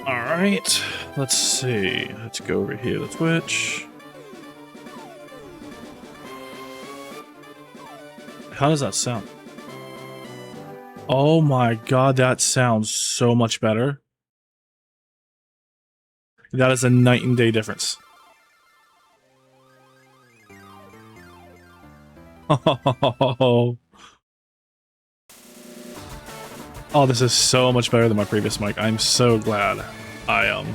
Alright, let's see. Let's go over here to Twitch. How does that sound? Oh my god, that sounds so much better. That is a night and day difference. Oh, this is so much better than my previous mic. I'm so glad I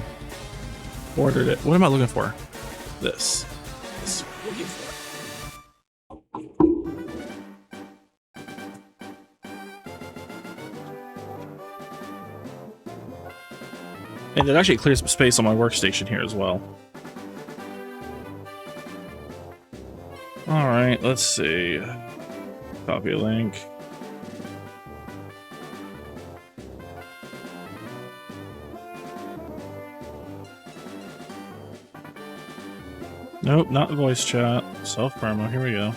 ordered it. What am I looking for? This. This is what I'm looking for. And it actually clears some space on my workstation here as well. Alright, let's see. Copy a link. Nope, not voice chat. Self-promo, here we go.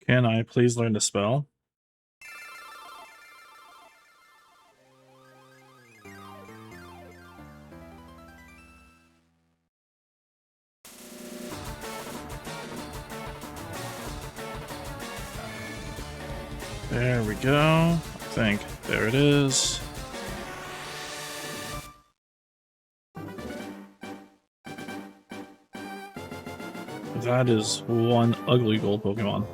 Can I please learn to spell? There we go. I think there it is. That is one ugly gold Pokemon.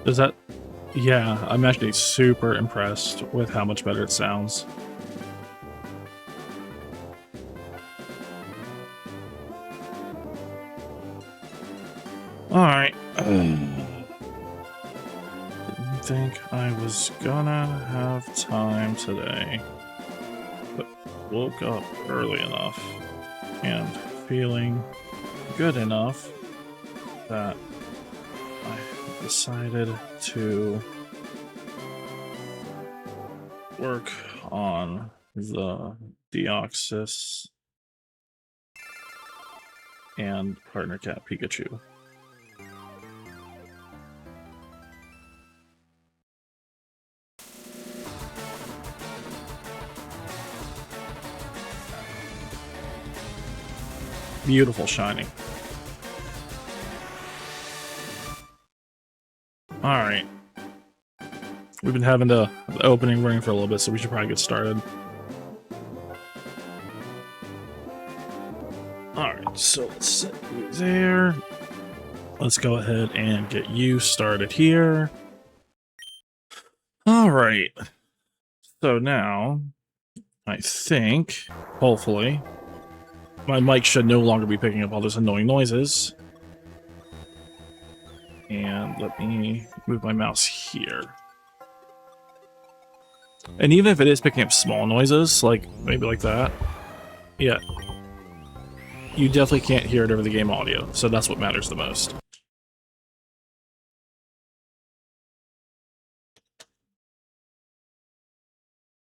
Does that... Yeah, I'm actually super impressed with how much better it sounds. Alright. Didn't think I was gonna have time today, but woke up early enough and feeling good enough that I decided to work on the Deoxys and Partner Cat Pikachu. Beautiful shiny. Alright. We've been having the opening running for a little bit, so we should probably get started. Alright, so let's set you there. Let's go ahead and get you started here. Alright. So now, I think, hopefully, my mic should no longer be picking up all those annoying noises. And let me move my mouse here. And even if it is picking up small noises, like maybe like that, yeah, you definitely can't hear it over the game audio, so that's what matters the most.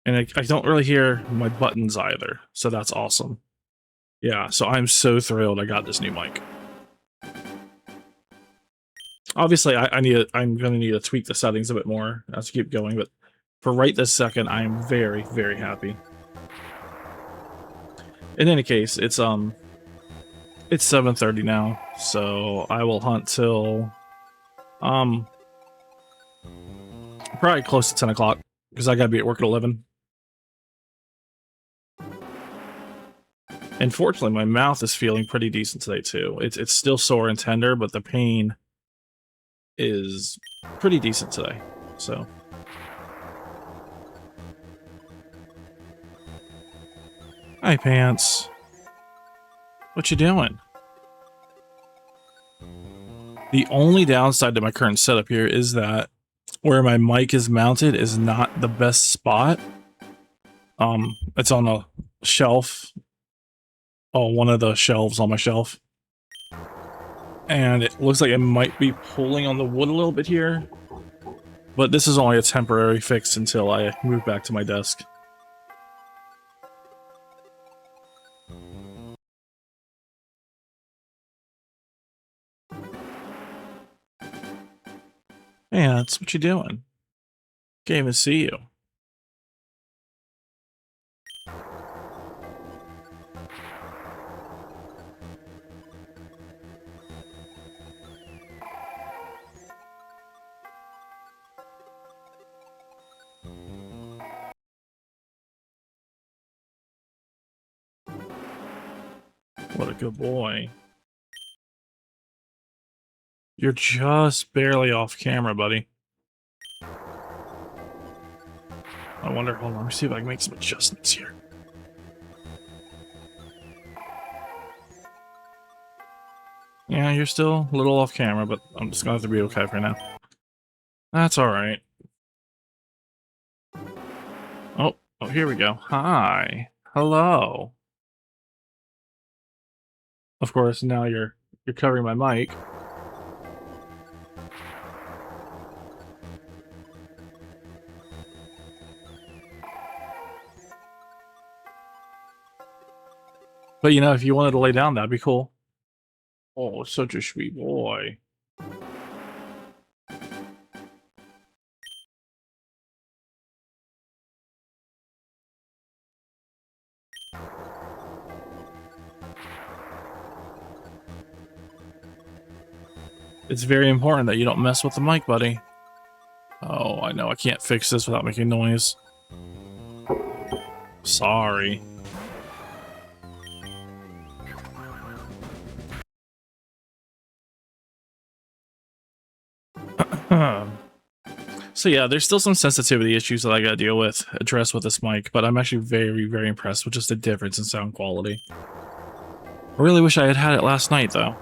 And I don't really hear my buttons either, so that's awesome. Yeah, so I'm so thrilled I got this new mic. Obviously, I'm gonna need to tweak the settings a bit more as we keep going, but for right this second, I am very, very happy. In any case, it's 7:30 now, so I will hunt till probably close to 10 o'clock because I gotta be at work at 11. And fortunately, my mouth is feeling pretty decent today too. It's still sore and tender, but the pain is pretty decent today. So hi, Pants. What you doing? The only downside to my current setup here is that where my mic is mounted is not the best spot. It's on a shelf. Oh, one of the shelves on my shelf. And it looks like it might be pulling on the wood a little bit here. But this is only a temporary fix until I move back to my desk. Yeah, that's what you doing. Can't even see you. What a good boy. You're just barely off camera, buddy. I wonder, hold on, let me see if I can make some adjustments here. Yeah, you're still a little off camera, but I'm just gonna have to be okay for now. That's alright. Oh, here we go. Hi. Hello. Of course, now you're covering my mic. But you know, if you wanted to lay down, that'd be cool. Oh, such a sweet boy. It's very important that you don't mess with the mic, buddy. Oh, I know, I can't fix this without making noise. Sorry. So yeah, there's still some sensitivity issues that I gotta address with this mic, but I'm actually very, very impressed with just the difference in sound quality. I really wish I had had it last night, though.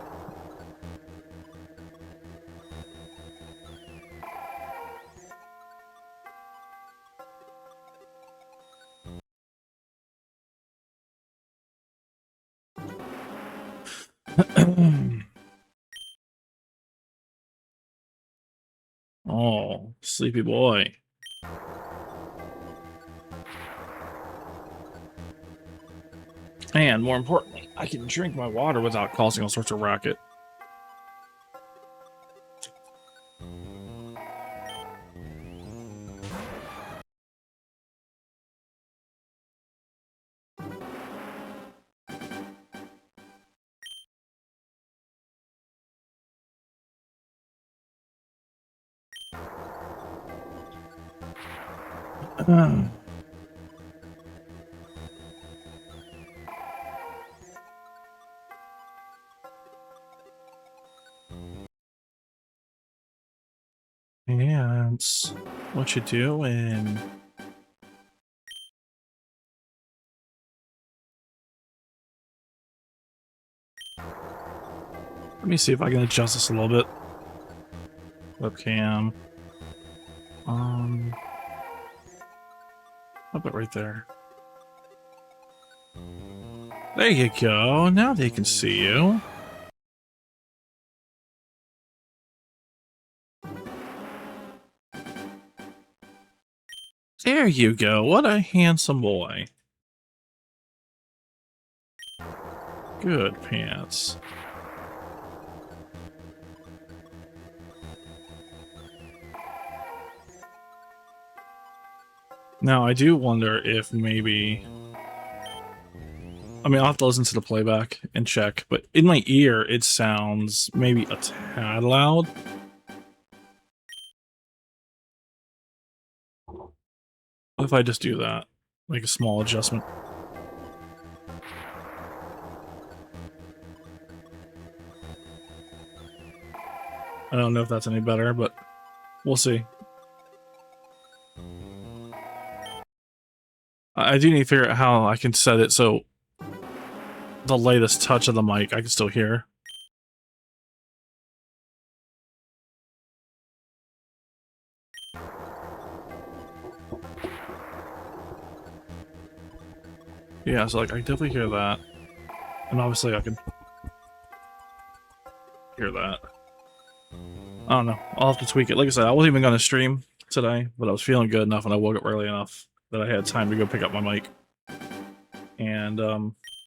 Oh, sleepy boy. And more importantly, I can drink my water without causing all sorts of racket. And what you doing? Let me see if I can adjust this a little bit. Webcam. How about right there? There you go. Now they can see you. There you go. What a handsome boy. Good pants. Now, I do wonder if maybe... I mean, I'll have to listen to the playback and check, but in my ear, it sounds maybe a tad loud. What if I just do that? Make a small adjustment. I don't know if that's any better, but we'll see. I do need to figure out how I can set it so the latest touch of the mic I can still hear. Yeah, so like I definitely hear that. And obviously I can hear that. I don't know. I'll have to tweak it. Like I said, I wasn't even going to stream today, but I was feeling good enough and I woke up early enough that I had time to go pick up my mic. And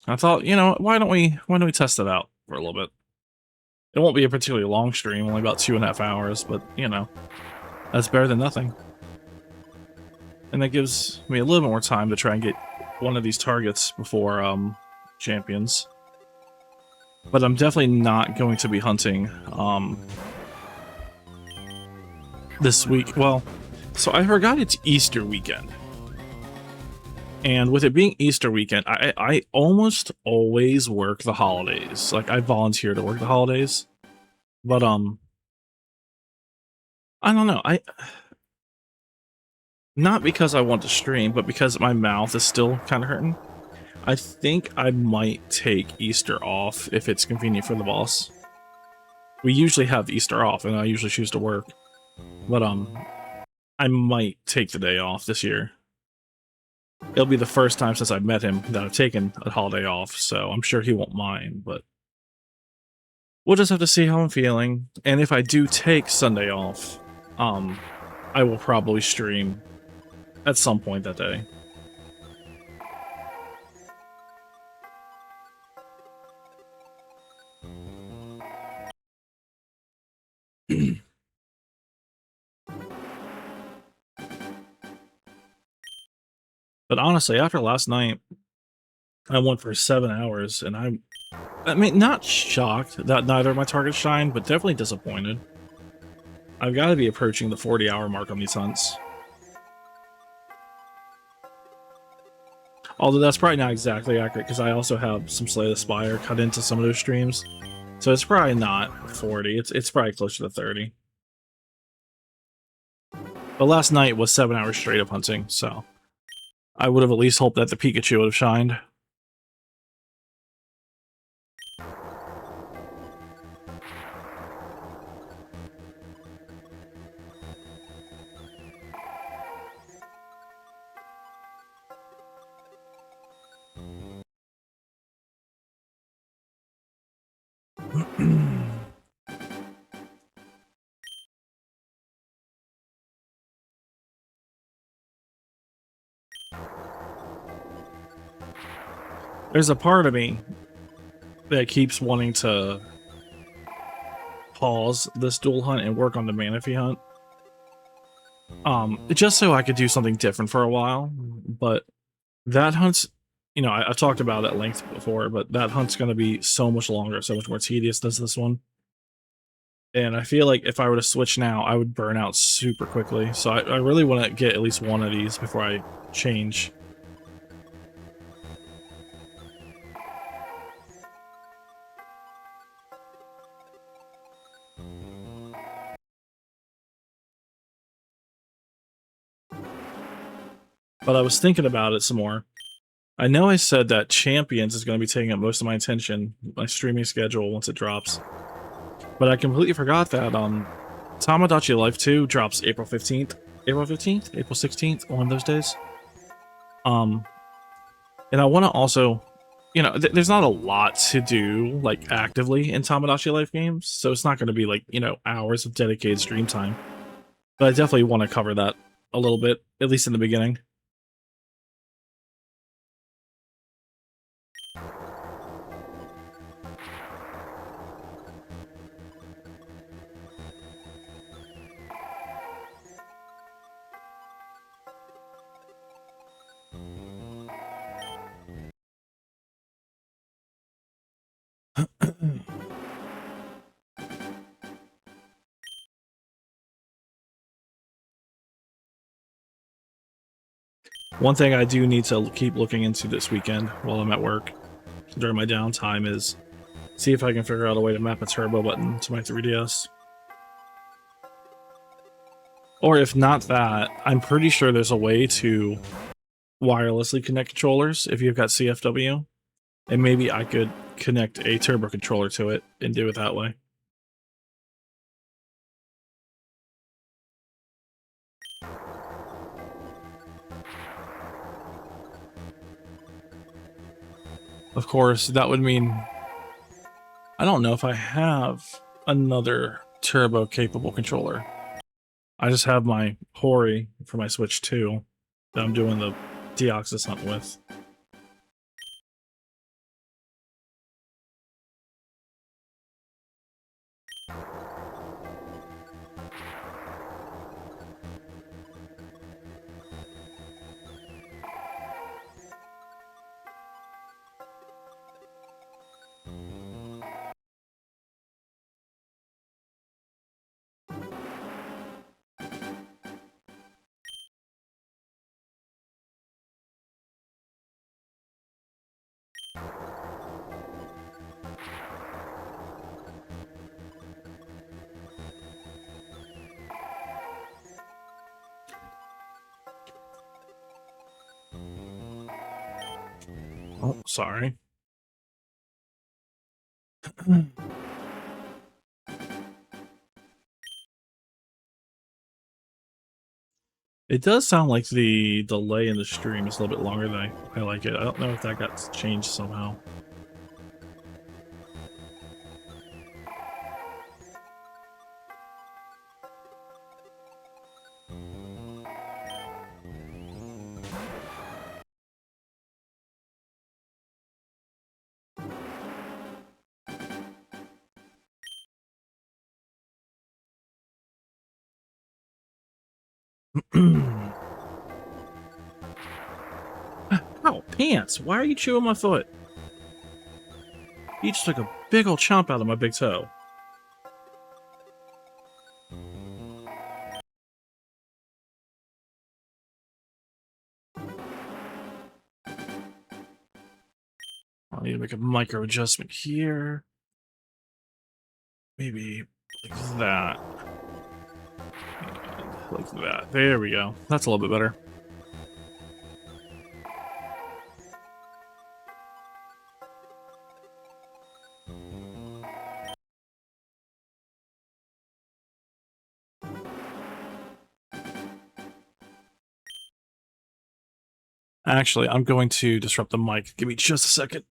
I thought, you know, why don't we test it out for a little bit? It won't be a particularly long stream, only about 2.5 hours, but you know, that's better than nothing. And that gives me a little bit more time to try and get one of these targets before champions. But I'm definitely not going to be hunting this week. Well, so I forgot it's Easter weekend. And with it being Easter weekend, I almost always work the holidays. Like, I volunteer to work the holidays. But, I don't know. Not because I want to stream, but because my mouth is still kind of hurting. I think I might take Easter off if it's convenient for the boss. We usually have Easter off, and I usually choose to work. But, I might take the day off this year. It'll be the first time since I've met him that I've taken a holiday off, so I'm sure he won't mind, but we'll just have to see how I'm feeling. And if I do take Sunday off, I will probably stream at some point that day. But honestly, after last night, I went for 7 hours, and I mean, not shocked that neither of my targets shined, but definitely disappointed. I've got to be approaching the 40-hour mark on these hunts. Although that's probably not exactly accurate, because I also have some Slay the Spire cut into some of those streams. So it's probably not 40, it's probably closer to 30. But last night was 7 hours straight of hunting, so I would have at least hoped that the Pikachu would have shined. There's a part of me that keeps wanting to pause this dual hunt and work on the Manaphy hunt. Just so I could do something different for a while, but that hunt's, you know, I've talked about it at length before, but that hunt's going to be so much longer, so much more tedious than this one. And I feel like if I were to switch now, I would burn out super quickly. So I really want to get at least one of these before I change. But I was thinking about it some more. I know I said that Champions is going to be taking up most of my attention, my streaming schedule once it drops. But I completely forgot that Tamagotchi Life 2 drops April 15th. April 15th? April 16th? One of those days. And I want to also, you know, there's not a lot to do, like, actively in Tamagotchi Life games, so it's not going to be, like, you know, hours of dedicated stream time. But I definitely want to cover that a little bit, at least in the beginning. One thing I do need to keep looking into this weekend while I'm at work during my downtime is see if I can figure out a way to map a turbo button to my 3DS. Or if not that, I'm pretty sure there's a way to wirelessly connect controllers if you've got CFW. And maybe I could connect a turbo controller to it and do it that way. Of course, that would mean... I don't know if I have another turbo capable controller. I just have my Hori for my Switch 2 that I'm doing the Deoxys hunt with. Oh, sorry. It does sound like the delay in the stream is a little bit longer than I like it. I don't know if that got changed somehow. Ow, pants! Why are you chewing my foot? He just took a big old chomp out of my big toe. I need to make a micro adjustment here. Maybe like that. And like that. There we go. That's a little bit better. Actually, I'm going to disrupt the mic. Give me just a second.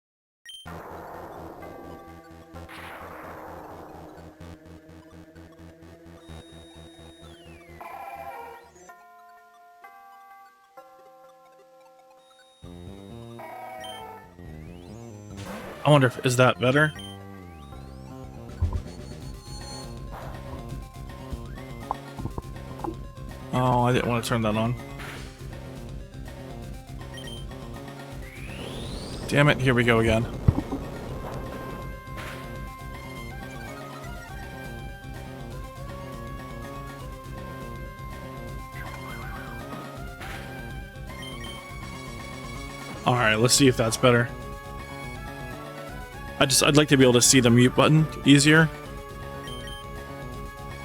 I wonder if is that better? Oh, I didn't want to turn that on. Damn it, here we go again. Alright, let's see if that's better. I'd like to be able to see the mute button easier.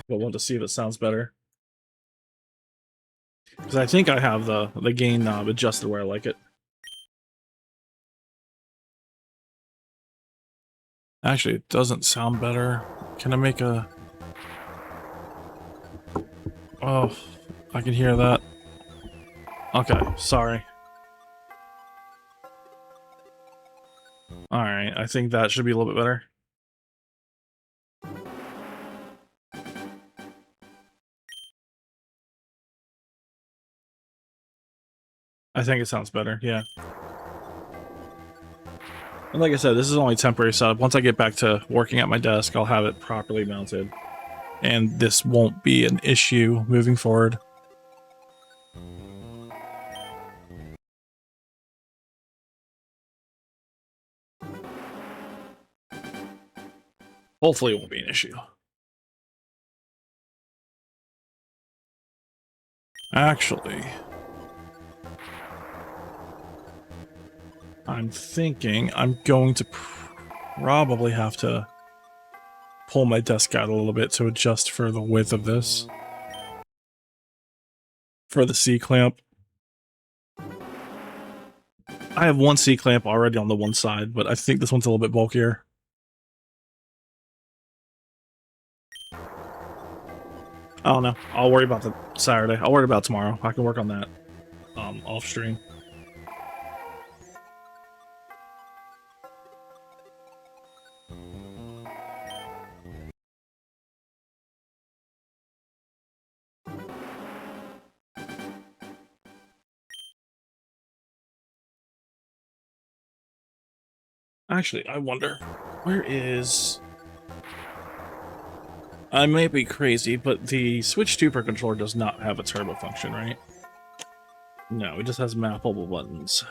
But want to see if it sounds better. Because I think I have the gain knob adjusted where I like it. Actually, it doesn't sound better. Can I make a... Oh, I can hear that. Okay, sorry. Alright, I think that should be a little bit better. I think it sounds better, yeah. And like I said, this is only temporary setup. Once I get back to working at my desk, I'll have it properly mounted. And this won't be an issue moving forward. Hopefully it won't be an issue. Actually, I'm thinking I'm going to probably have to pull my desk out a little bit to adjust for the width of this. For the C-clamp. I have one C-clamp already on the one side, but I think this one's a little bit bulkier. I don't know. I'll worry about the Saturday. I'll worry about tomorrow. I can work on that off stream. Actually, I wonder, where is... I may be crazy, but the Switch 2 Pro controller does not have a turbo function, right? No, it just has mappable buttons.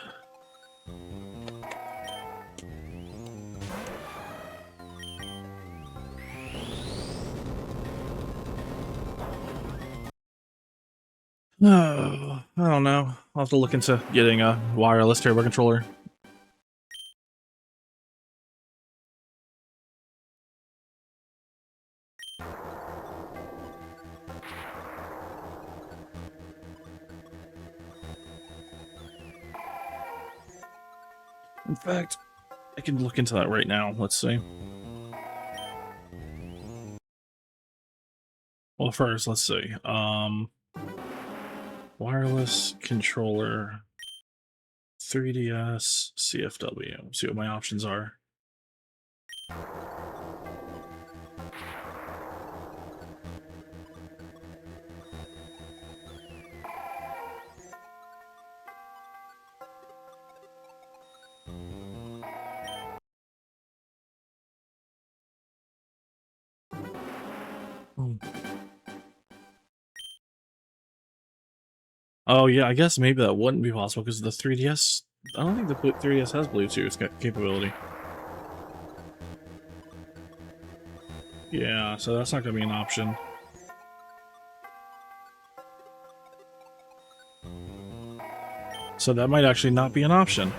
Oh, I don't know. I'll have to look into getting a wireless turbo controller. In fact, I can look into that right now. Let's see. Well, first, let's see. Wireless controller, 3DS, CFW. See what my options are. Hmm. Oh yeah, I guess maybe that wouldn't be possible because the 3DS. I don't think the 3DS has Bluetooth capability. Yeah, so that's not going to be an option. So that might actually not be an option.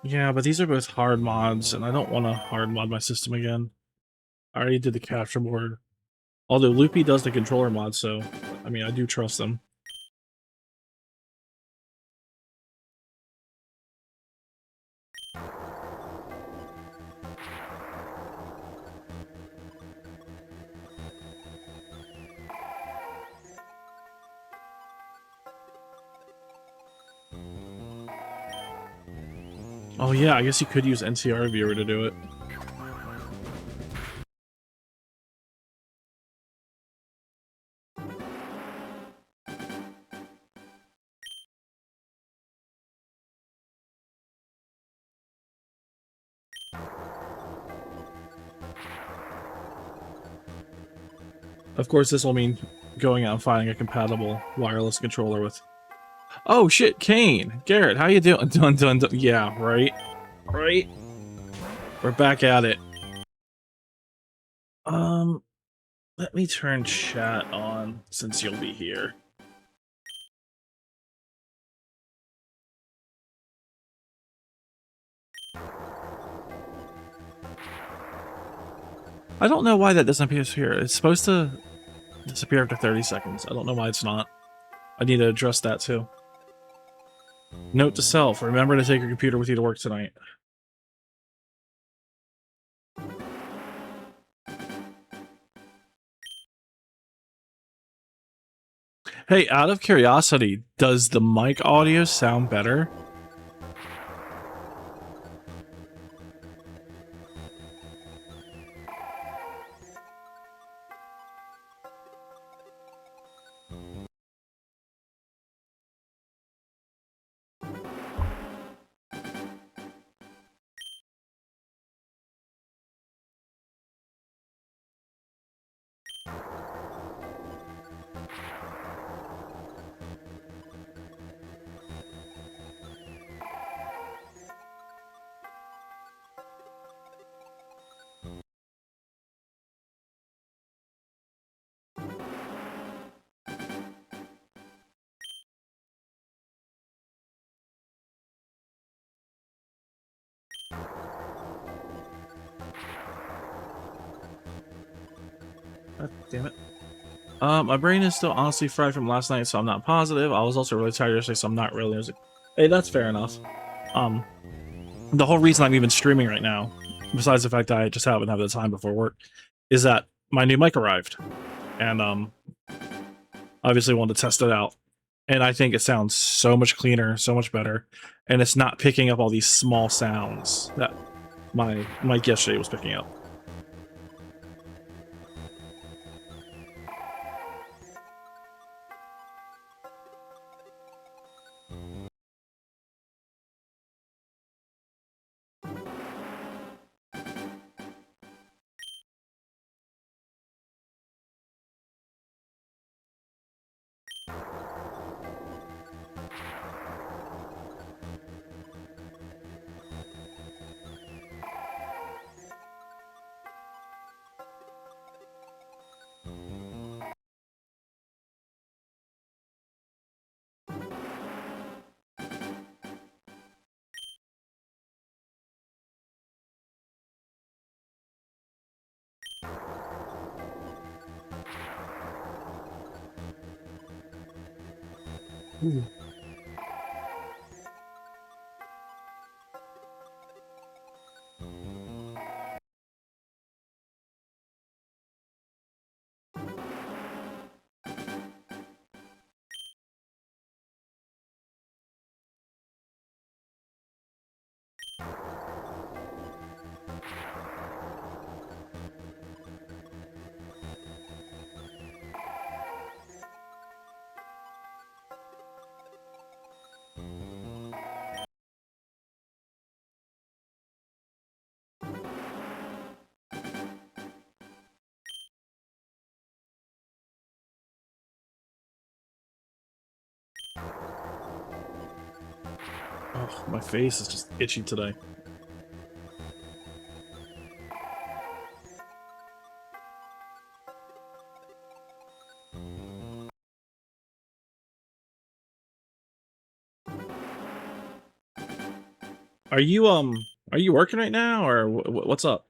Yeah, but these are both hard mods, and I don't want to hard mod my system again. I already did the capture board. Although Loopy does the controller mod, so, I mean, I do trust them. Oh yeah, I guess you could use NCR Viewer to do it. Of course, this will mean going out and finding a compatible wireless controller with... Oh shit, Kane! Garrett, how you doing? Dun, dun, dun. Yeah, right? Right? We're back at it. Let me turn chat on, since you'll be here. I don't know why that doesn't appear. It's supposed to disappear after 30 seconds. I don't know why it's not. I need to address that too. Note to self, remember to take your computer with you to work tonight. Hey, out of curiosity, does the mic audio sound better? God damn it. My brain is still honestly fried from last night, so I'm not positive. I was also really tired yesterday, so I'm not really. Hey, that's fair enough. Um, the whole reason I'm even streaming right now, besides the fact that I just haven't had the time before work, is that my new mic arrived, and obviously wanted to test it out. And I think it sounds so much cleaner, so much better, and it's not picking up all these small sounds that my mic yesterday was picking up. Ooh. Oh, my face is just itchy today. Are you working right now, or what's up?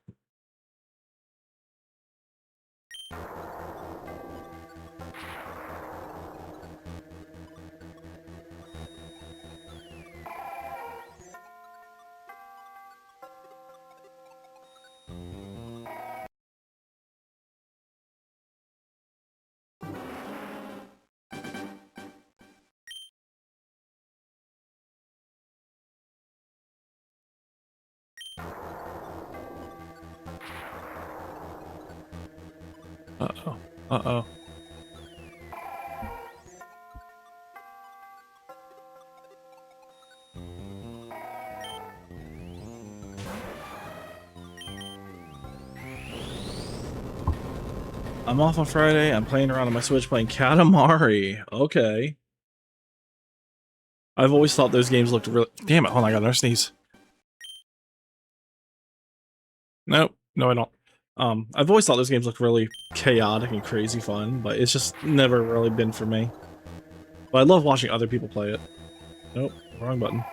Uh-oh. Uh-oh. I'm off on Friday. I'm playing around on my Switch playing Katamari. Okay. I've always thought those games looked really... Damn it, hold on, I got another sneeze. Nope. No, I don't. I've always thought those games looked really chaotic and crazy fun, but it's just never really been for me. But I love watching other people play it. Nope, wrong button.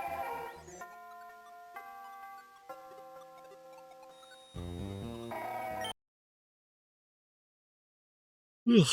Ugh.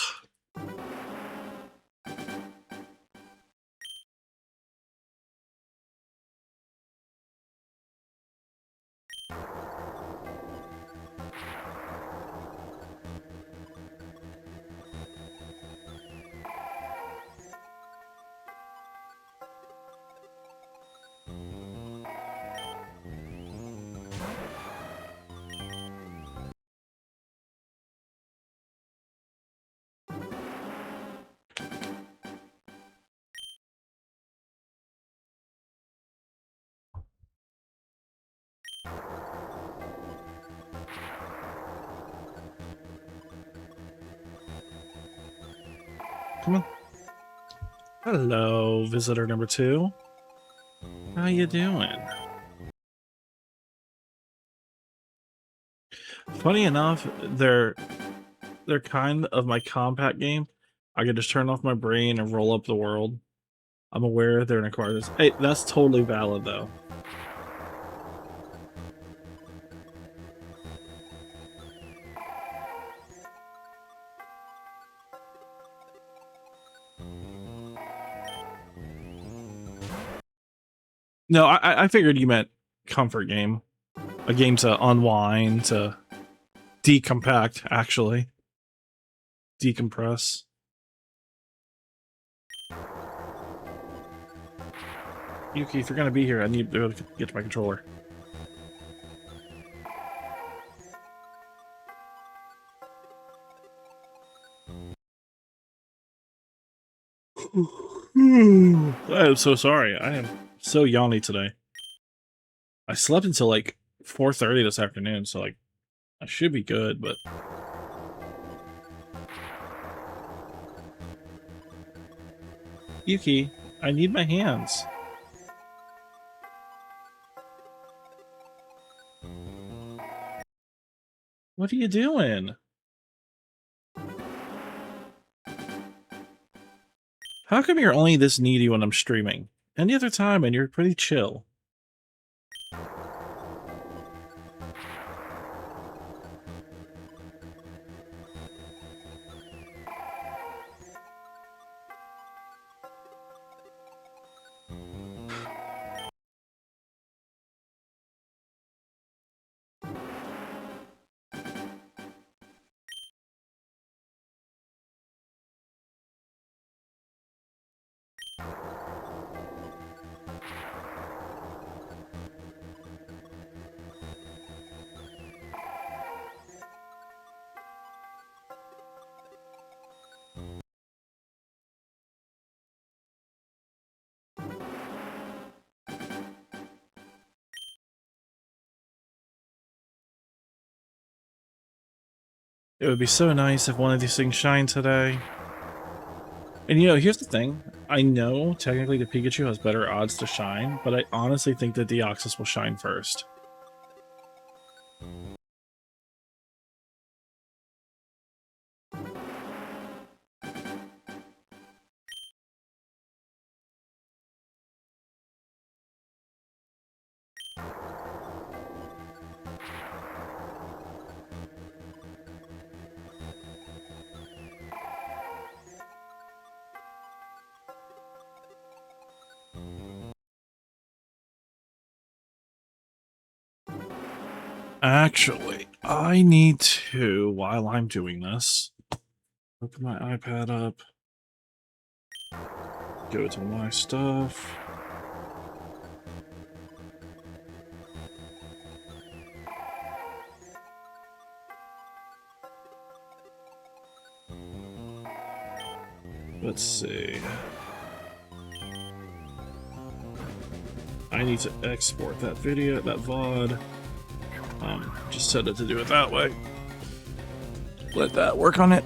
Come on. Hello, visitor number 2. How you doing? Funny enough, they're kind of my compact game. I can just turn off my brain and roll up the world. I'm aware they're an acquired. Hey, that's totally valid though. No, I figured you meant comfort game. A game to unwind, to decompact, actually. Decompress. Yuki, if you're gonna be here, I need to get to my controller. I am so sorry. I am so yawny today. I slept until like 4:30 this afternoon, so like I should be good, but Yuki, I need my hands. What are you doing? How come you're only this needy when I'm streaming? Any other time and you're pretty chill. It would be so nice if one of these things shined today. And you know, here's the thing. I know technically the Pikachu has better odds to shine, but I honestly think the Deoxys will shine first. Actually, I need to, while I'm doing this, open my iPad up, go to my stuff. Let's see. I need to export that video, that VOD. Just set it to do it that way. Let that work on it.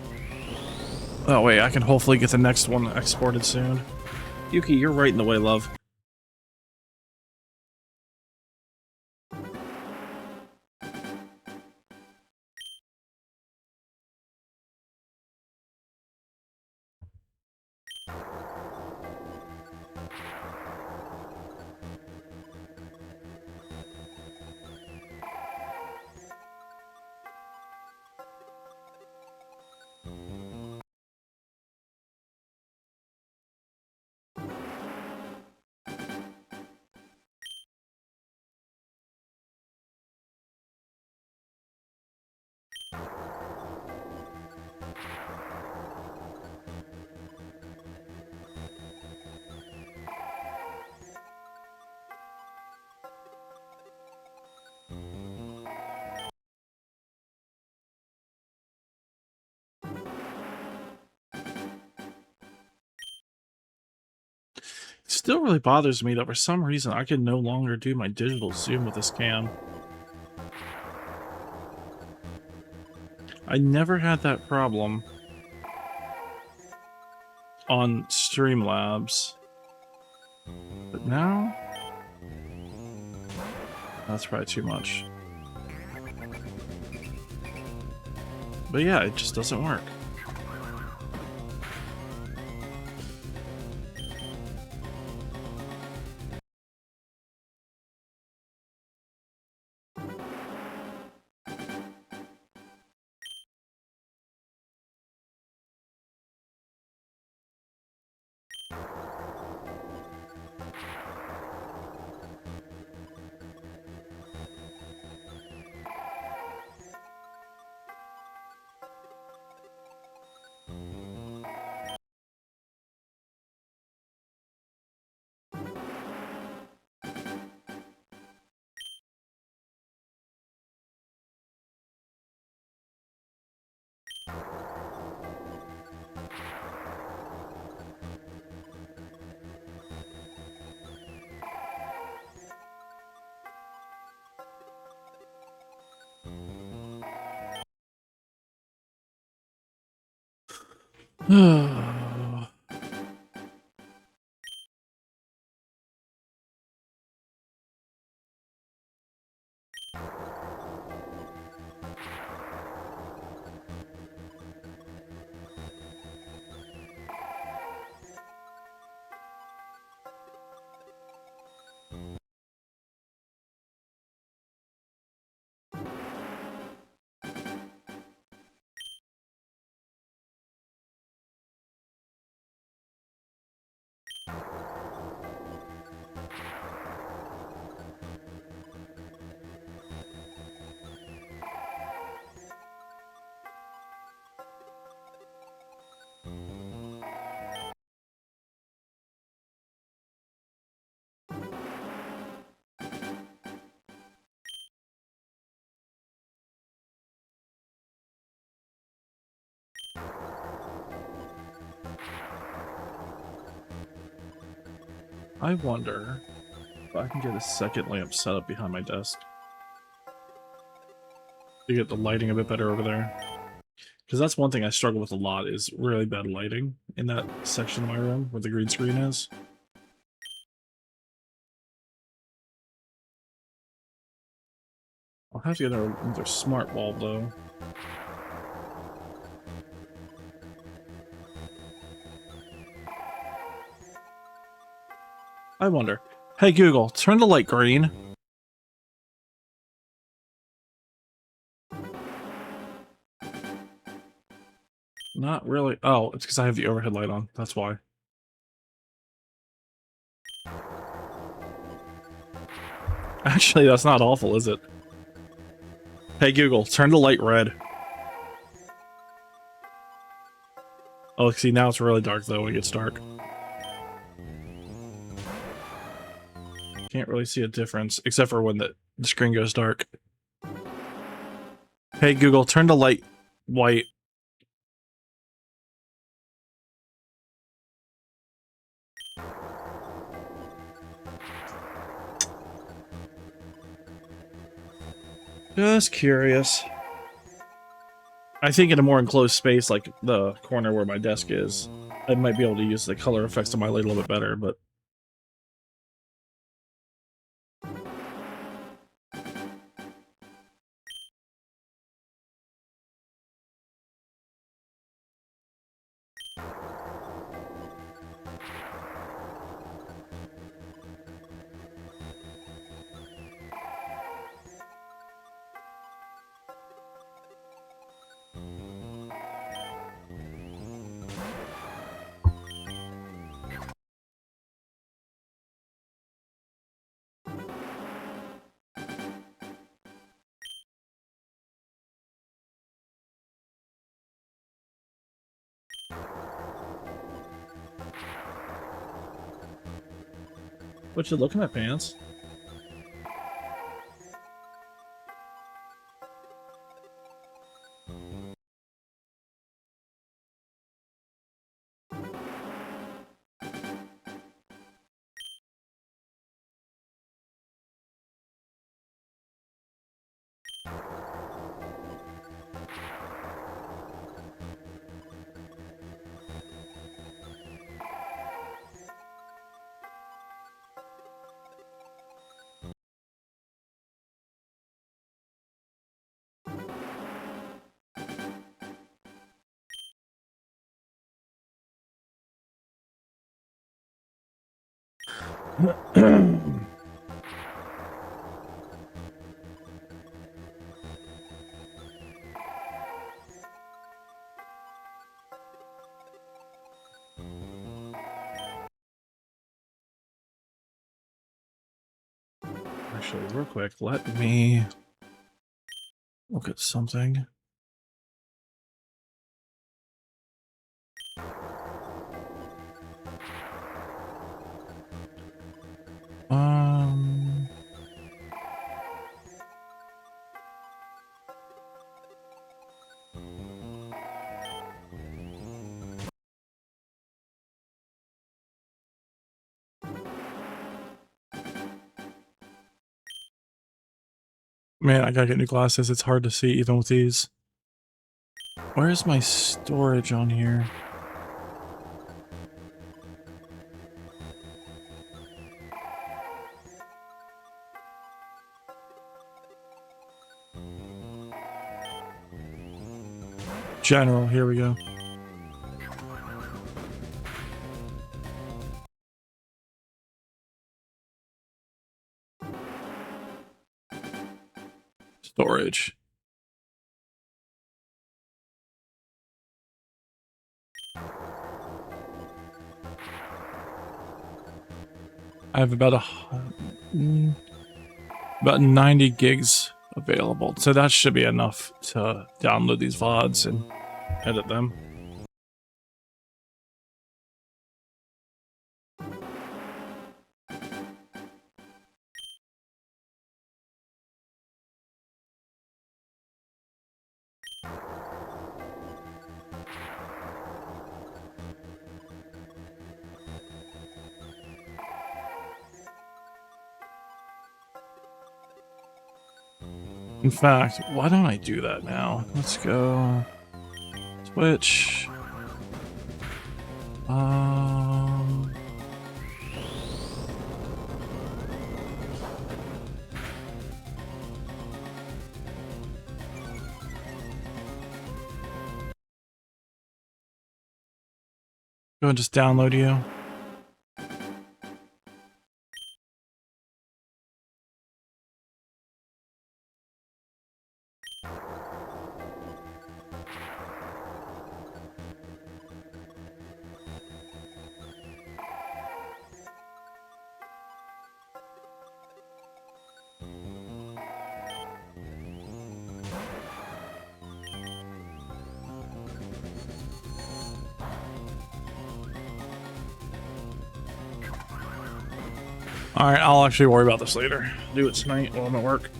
Oh wait, I can hopefully get the next one exported soon. Yuki, you're right in the way, love. It still really bothers me that for some reason I can no longer do my digital zoom with this cam. I never had that problem on Streamlabs, but now that's probably too much. But yeah, it just doesn't work. I wonder if I can get a second lamp set up behind my desk to get the lighting a bit better over there. Because that's one thing I struggle with a lot is really bad lighting in that section of my room where the green screen is. I'll have to get another smart bulb though. I wonder. Hey Google, turn the light green. Not really. Oh, it's because I have the overhead light on. That's why. Actually, that's not awful, is it? Hey Google, turn the light red. Oh, see, now it's really dark though when it gets dark. Can't really see a difference, except for when the screen goes dark. Hey Google, turn the light white. Just curious. I think in a more enclosed space, like the corner where my desk is, I might be able to use the color effects of my light a little bit better, but... What you looking at, pants? Actually, real quick, let me look at something. Um... Man, I gotta get new glasses. It's hard to see even with these. Where's my storage on here? General, here we go. Storage. I have about 90 gigs available, so that should be enough to download these VODs and edit them. In fact, why don't I do that now? Let's go Twitch. Go and just download you. Alright, I'll actually worry about this later. Do it tonight while I'm at work.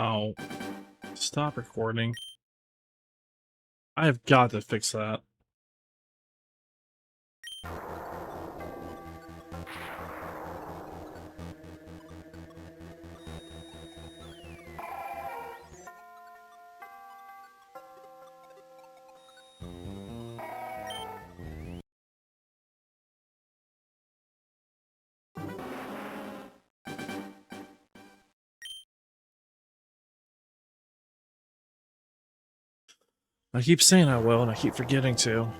Oh, stop recording. I have got to fix that. I keep saying I will, and I keep forgetting to.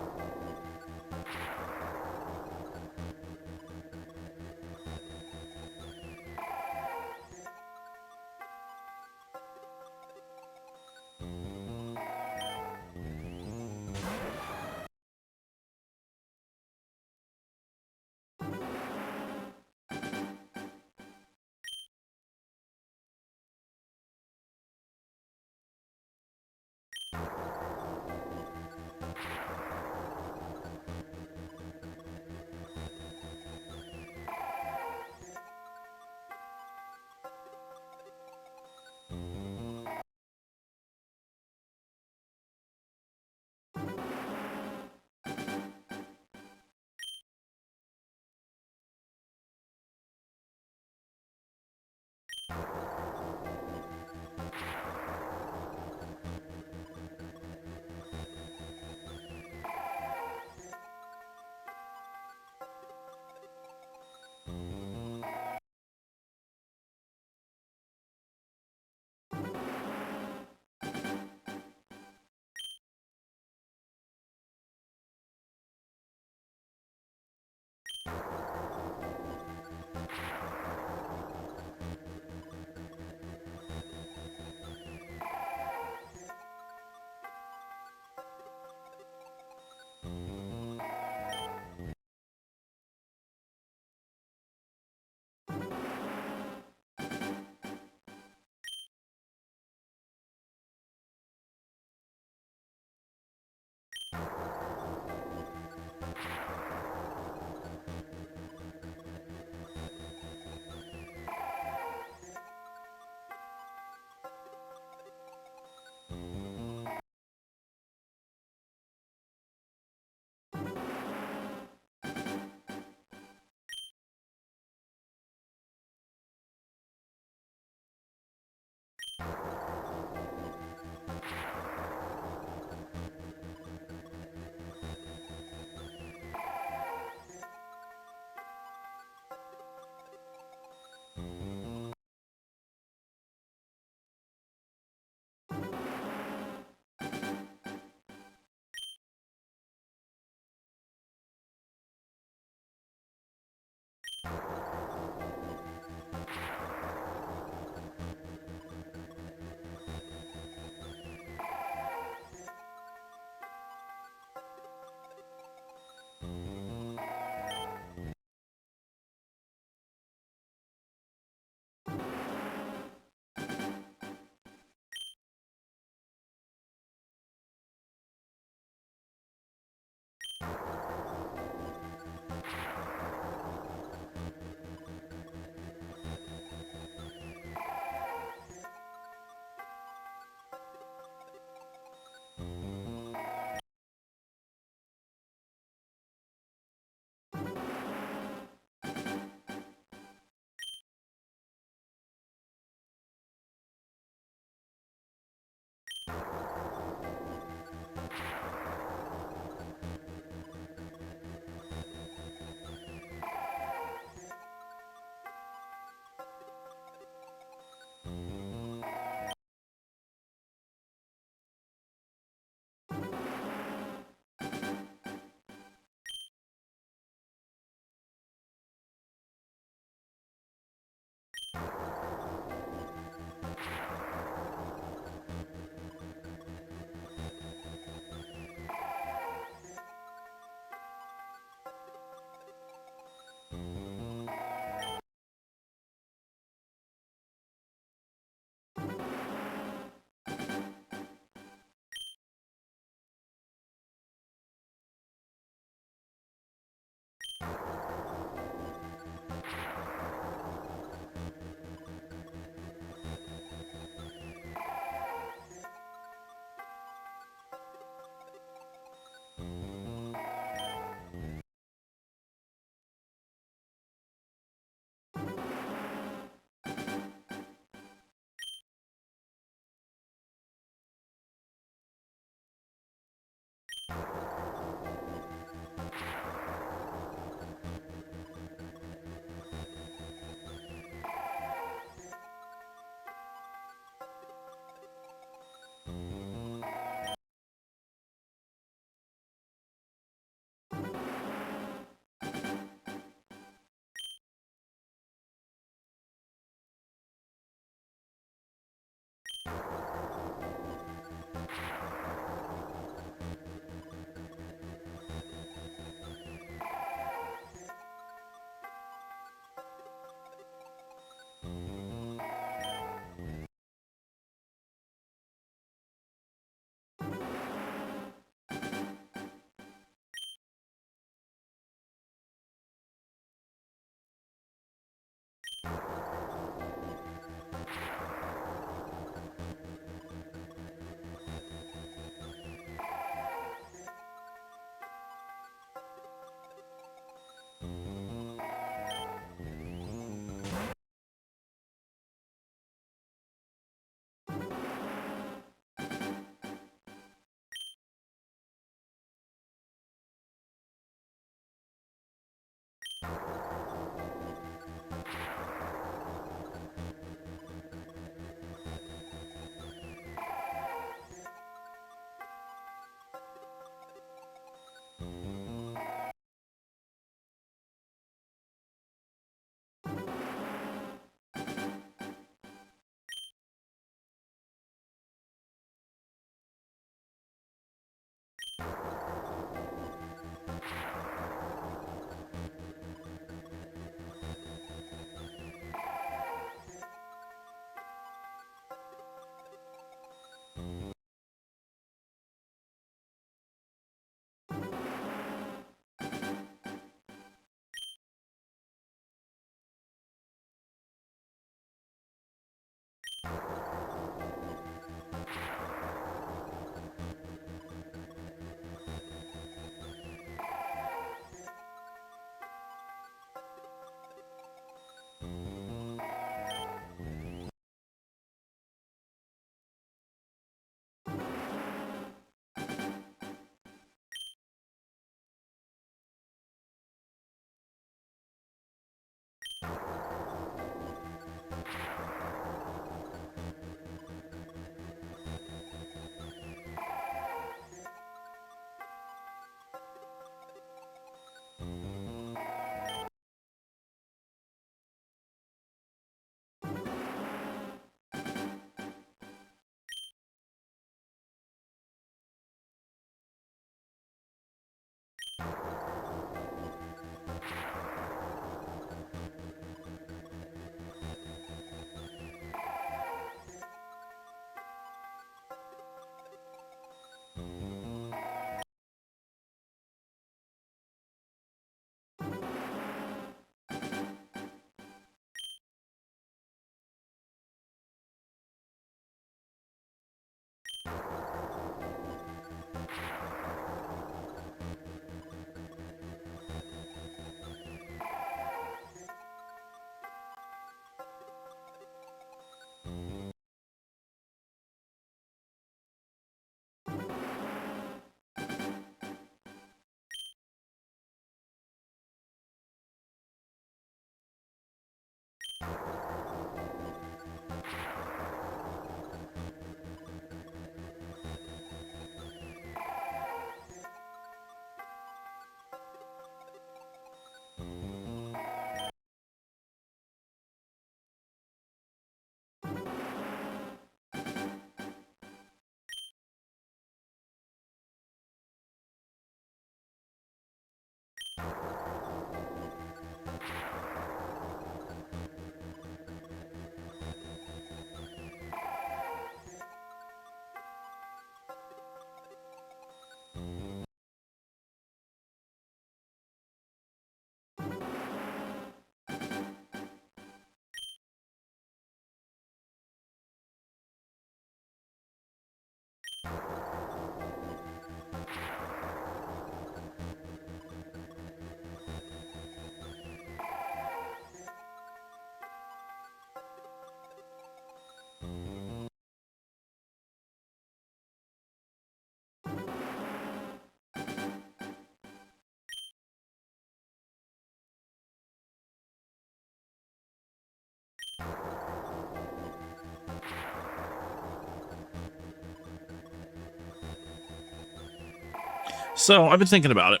So I've been thinking about it,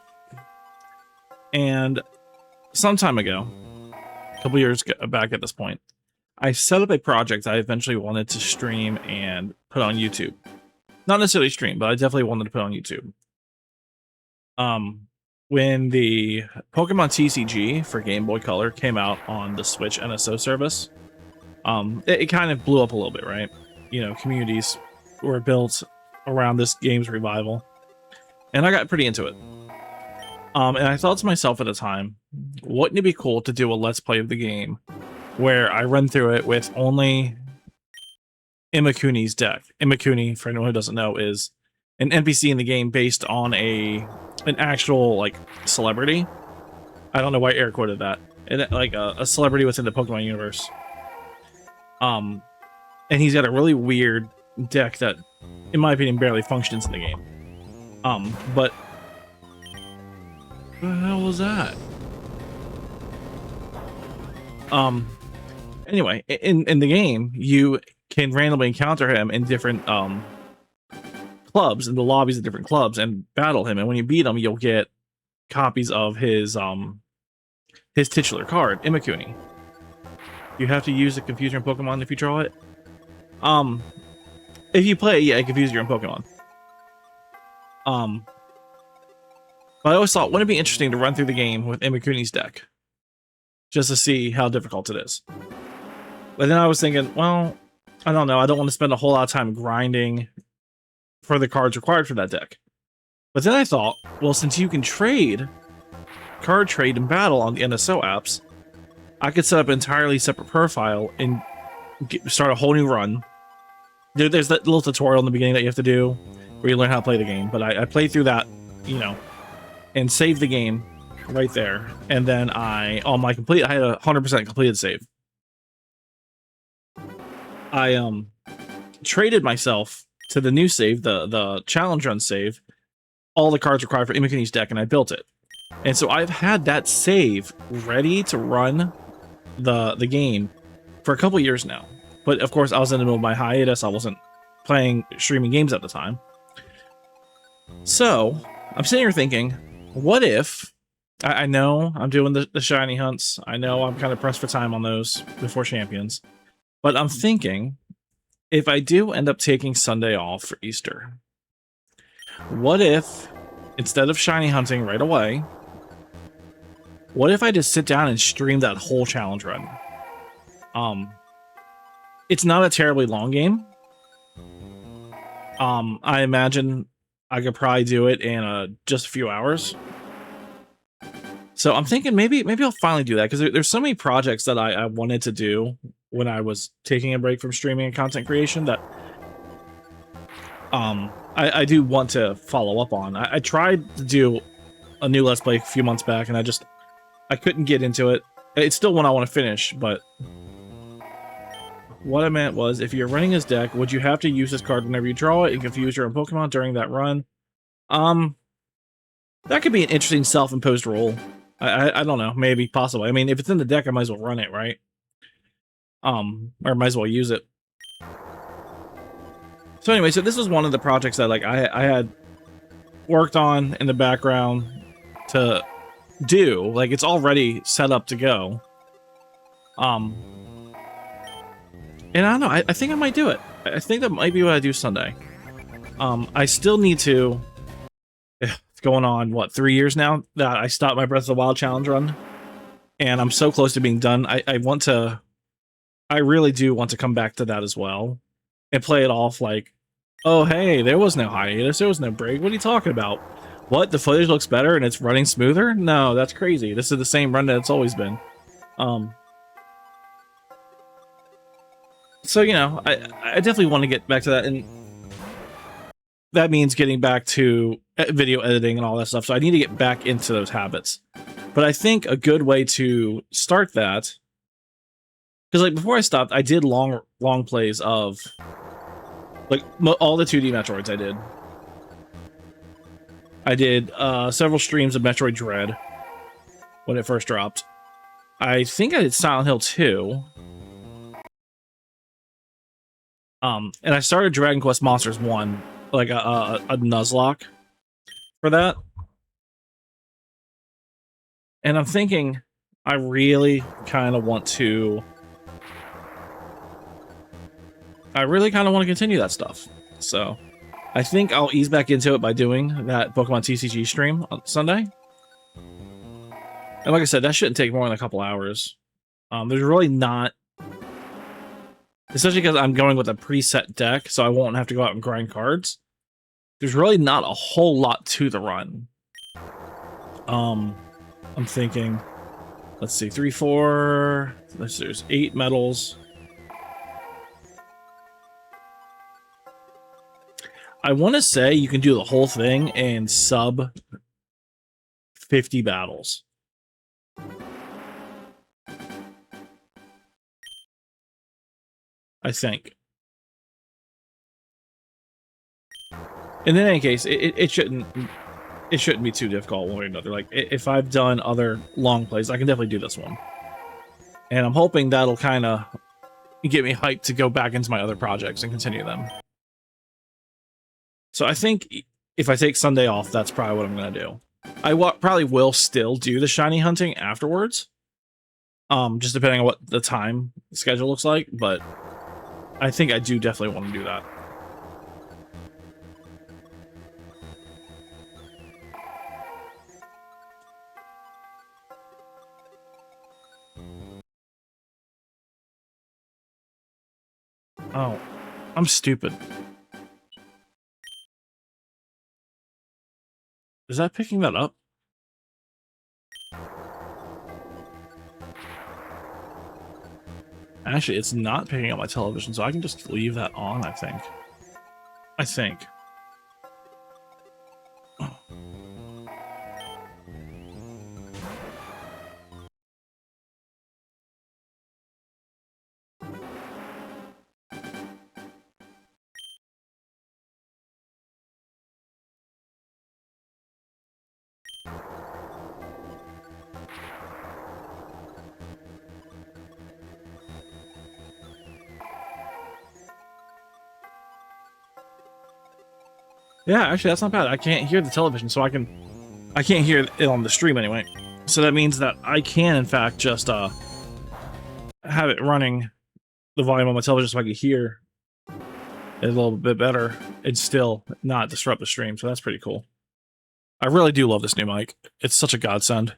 and some time ago, a couple years back at this point, I set up a project I eventually wanted to stream and put on YouTube. Not necessarily stream, but I definitely wanted to put on YouTube. When the Pokemon TCG for Game Boy Color came out on the Switch NSO service, it kind of blew up a little bit, right? You know, communities were built around this game's revival, and I got pretty into it. And I thought to myself at the time, wouldn't it be cool to do a Let's Play of the game where I run through it with only Imakuni's deck? Imakuni, for anyone who doesn't know, is an NPC in the game based on an actual, like, celebrity. I don't know why I air quoted that. Like a celebrity within the Pokemon universe. And he's got a really weird deck that, in my opinion, barely functions in the game. But what the hell was that? Anyway, in the game, you can randomly encounter him in different clubs, in the lobbies of different clubs, and battle him. And when you beat him, you'll get copies of his titular card, Imakuni. You have to use the Confuse Your Own Pokemon if you draw it. If you play, yeah, Confuse Your Own Pokemon. But I always thought, wouldn't it be interesting to run through the game with Imakuni's deck? Just to see how difficult it is. But then I was thinking, well, I don't know. I don't want to spend a whole lot of time grinding for the cards required for that deck. But then I thought, well, since you can card trade and battle on the NSO apps, I could set up an entirely separate profile and start a whole new run. There's that little tutorial in the beginning that you have to do where you learn how to play the game. But I played through that, you know, and saved the game right there. And then I had a 100% completed save. I traded myself to the new save, the challenge run save, all the cards required for Imakuni's deck, and I built it. And so I've had that save ready to run the game for a couple years now. But of course, I was in the middle of my hiatus. I wasn't streaming games at the time. So I'm sitting here thinking, what if I know I'm doing the shiny hunts. I know I'm kind of pressed for time on those before Champions. But I'm thinking, if I do end up taking Sunday off for Easter, what if, instead of shiny hunting right away, what if I just sit down and stream that whole challenge run? It's not a terribly long game. I imagine I could probably do it in just a few hours. So I'm thinking maybe I'll finally do that, because there's so many projects that I wanted to do when I was taking a break from streaming and content creation that I do want to follow up on. I tried to do a new Let's Play a few months back, and I couldn't get into it. It's still one I want to finish, but what I meant was, if you're running his deck, would you have to use this card whenever you draw it and confuse your own Pokemon during that run? That could be an interesting self-imposed rule. I don't know, maybe, possibly. I mean, if it's in the deck, I might as well run it, right? Or might as well use it. So anyway, so this was one of the projects that I had worked on in the background to do. Like, it's already set up to go. And I don't know, I think I might do it. I think that might be what I do Sunday. I still need to... It's going on, what, 3 years now that I stopped my Breath of the Wild challenge run? And I'm so close to being done. I really do want to come back to that as well. And play it off like, oh hey, there was no hiatus, there was no break. What are you talking about? What, the footage looks better and it's running smoother? No, that's crazy. This is the same run that it's always been. So, you know, I definitely want to get back to that, and that means getting back to video editing and all that stuff, so I need to get back into those habits. But I think a good way to start that, because like before I stopped, I did long plays of like all the 2D Metroids. I did several streams of Metroid Dread when it first dropped. I think I did Silent Hill 2. And I started Dragon Quest Monsters 1, like a Nuzlocke for that. And I'm thinking I really kind of want to continue that stuff. So I think I'll ease back into it by doing that Pokemon TCG stream on Sunday. And like I said, that shouldn't take more than a couple hours. There's really not... Especially because I'm going with a preset deck, so I won't have to go out and grind cards. There's really not a whole lot to the run. I'm thinking... Let's see, 3, 4... There's 8 medals. I want to say you can do the whole thing in sub 50 battles. I think. And in any case, it shouldn't be too difficult one way or another. Like, if I've done other long plays, I can definitely do this one. And I'm hoping that'll kind of get me hyped to go back into my other projects and continue them. So I think if I take Sunday off, that's probably what I'm going to do. I probably will still do the shiny hunting afterwards. Just depending on what the time schedule looks like, but I think I do definitely want to do that. Oh, I'm stupid. Is that picking that up? Actually, it's not picking up my television, so I can just leave that on, I think. I think. Yeah, actually, that's not bad. I can't hear the television, so I can't hear it on the stream anyway. So that means that I can, in fact, just have it running the volume on my television so I can hear it a little bit better and still not disrupt the stream. So that's pretty cool. I really do love this new mic. It's such a godsend.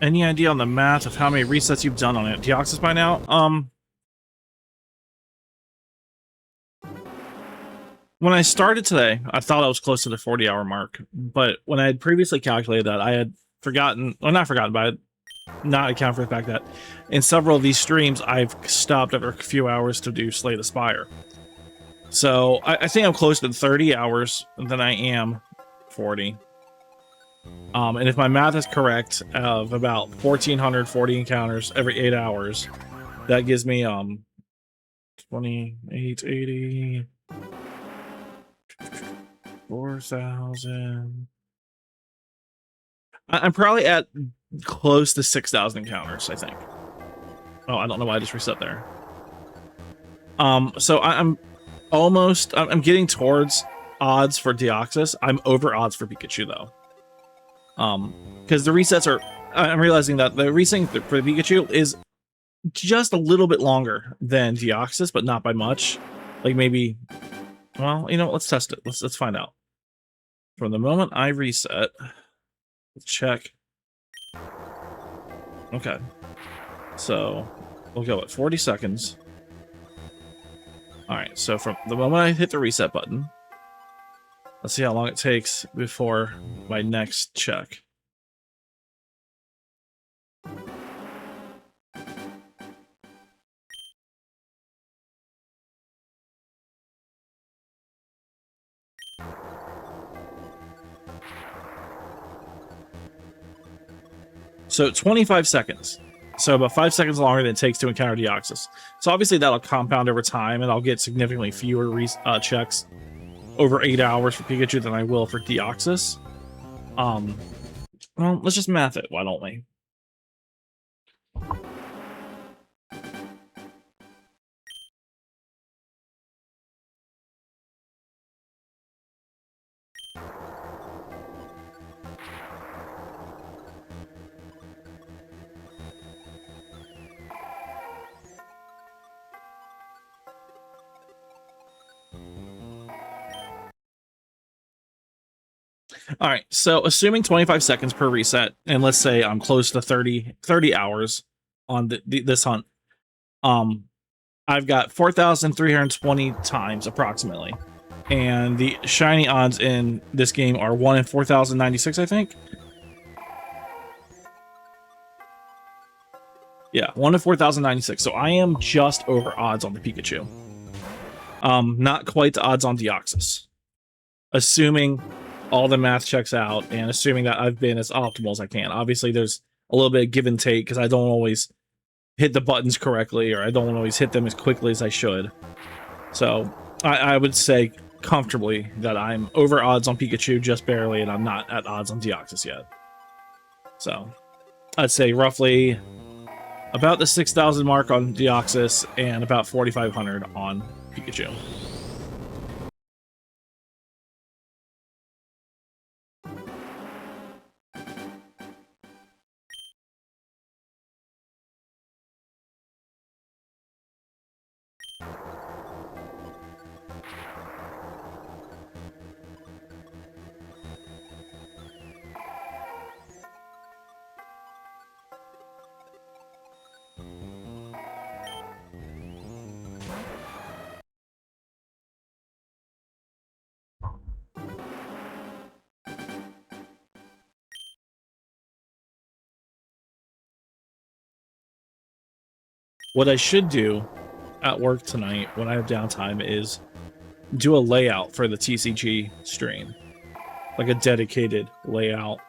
Any idea on the math of how many resets you've done on it, Deoxys, by now? When I started today, I thought I was close to the 40-hour mark, but when I had previously calculated that, I had forgotten, well, not forgotten, but I had not account for the fact that in several of these streams, I've stopped after a few hours to do Slay the Spire. So I think I'm closer to 30 hours than I am 40. And if my math is correct, of about 1,440 encounters every 8 hours, that gives me 2880, 4,000. I'm probably at close to 6,000 encounters, I think. Oh, I don't know why I just reset there. So I'm getting towards odds for Deoxys. I'm over odds for Pikachu though. Because the resets are, I'm realizing that the resetting for the Pikachu is just a little bit longer than Deoxys, but not by much. Like maybe, well, you know, let's test it. Let's find out. From the moment I reset, let's check. Okay, so we'll go at 40 seconds. All right, so from the moment I hit the reset button, let's see how long it takes before my next check. So 25 seconds. So about 5 seconds longer than it takes to encounter Deoxys. So obviously that'll compound over time, and I'll get significantly fewer checks over 8 hours for Pikachu than I will for Deoxys. Well, let's just math it, why don't we? All right, so assuming 25 seconds per reset, and let's say I'm close to 30 hours on this hunt, I've got 4,320 times approximately, and the shiny odds in this game are 1 in 4,096, I think. Yeah, 1 in 4,096. So I am just over odds on the Pikachu. Not quite the odds on Deoxys. Assuming all the math checks out, and assuming that I've been as optimal as I can. Obviously, there's a little bit of give and take because I don't always hit the buttons correctly, or I don't always hit them as quickly as I should. So I would say comfortably that I'm over odds on Pikachu just barely, and I'm not at odds on Deoxys yet. So I'd say roughly about the 6,000 mark on Deoxys and about 4,500 on Pikachu. What I should do at work tonight when I have downtime is do a layout for the TCG stream, like a dedicated layout.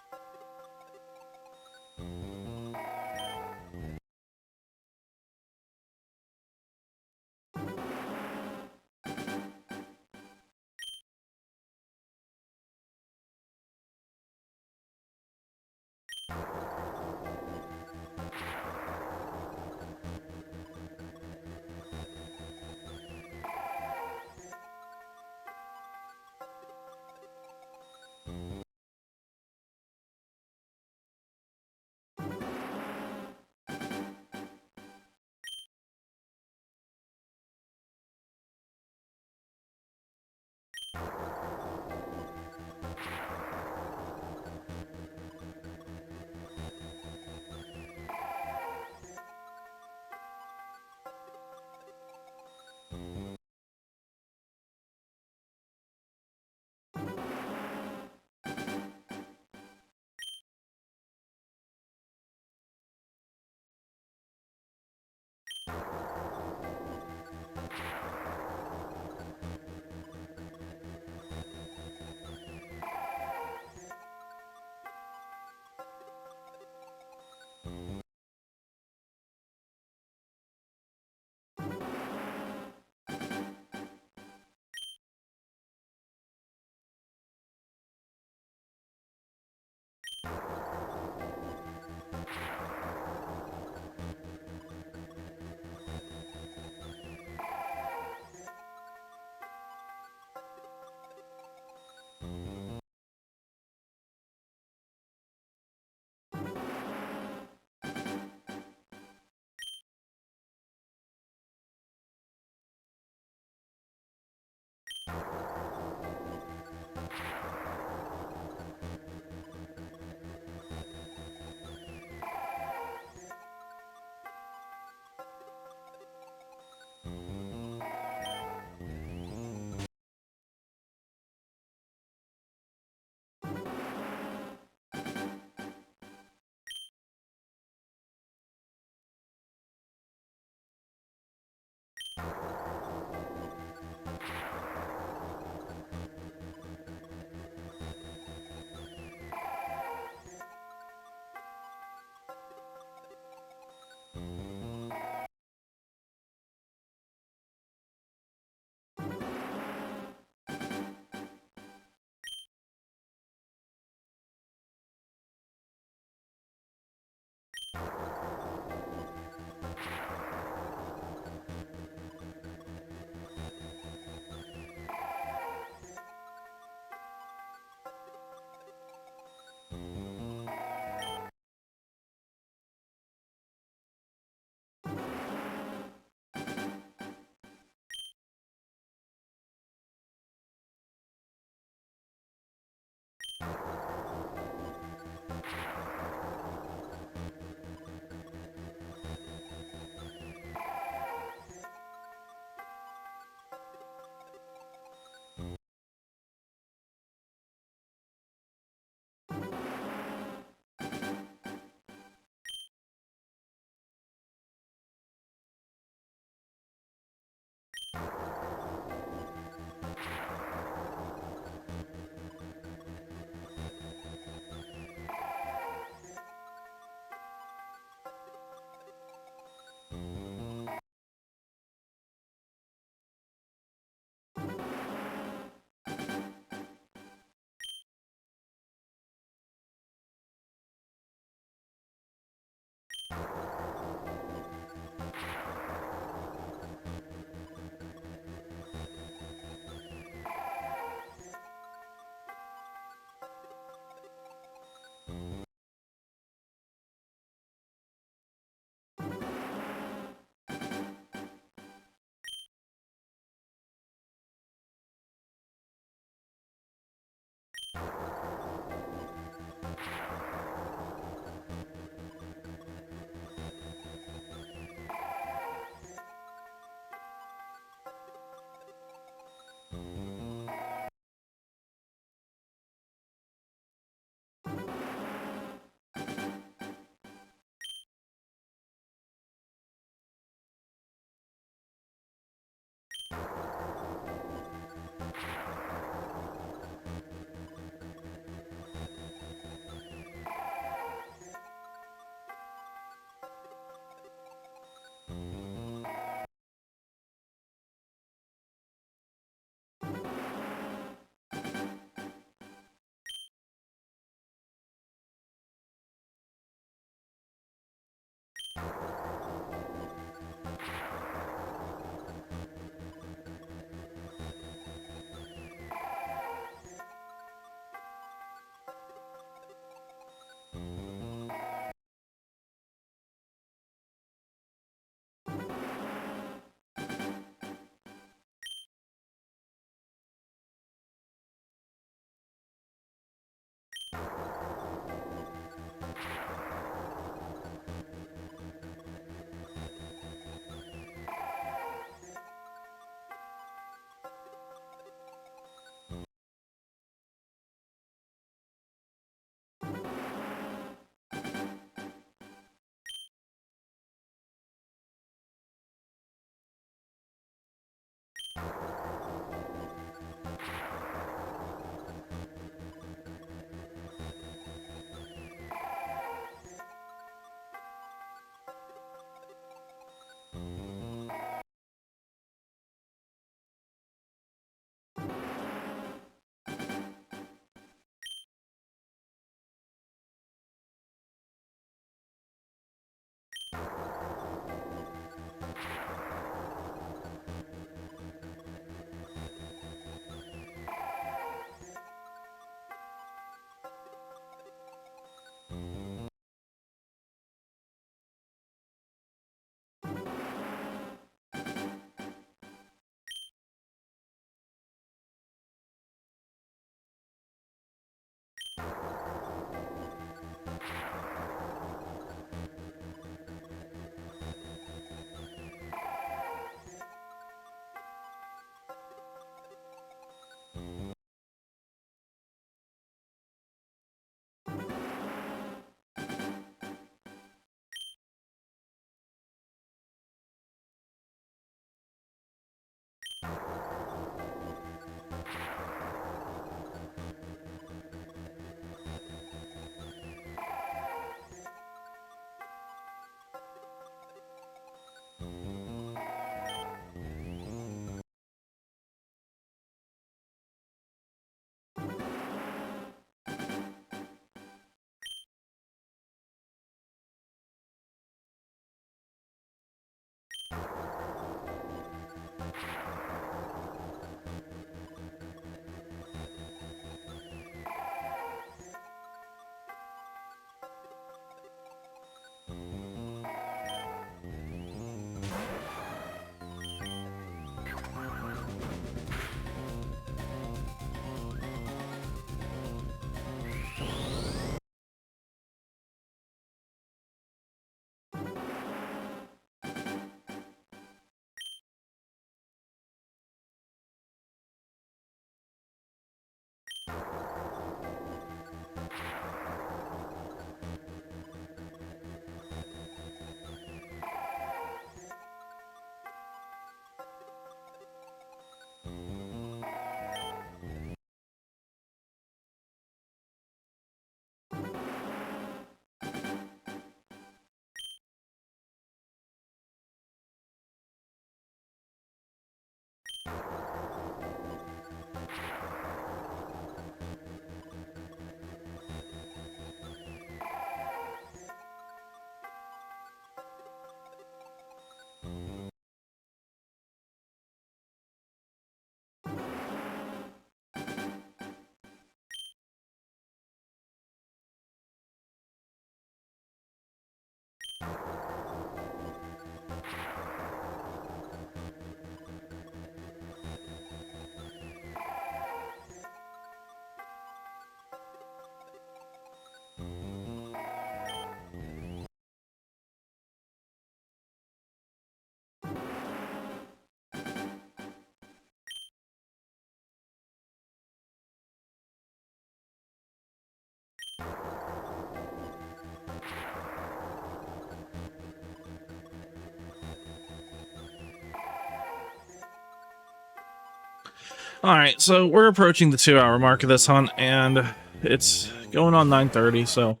All right, so we're approaching the 2-hour mark of this hunt, and it's going on 9:30. So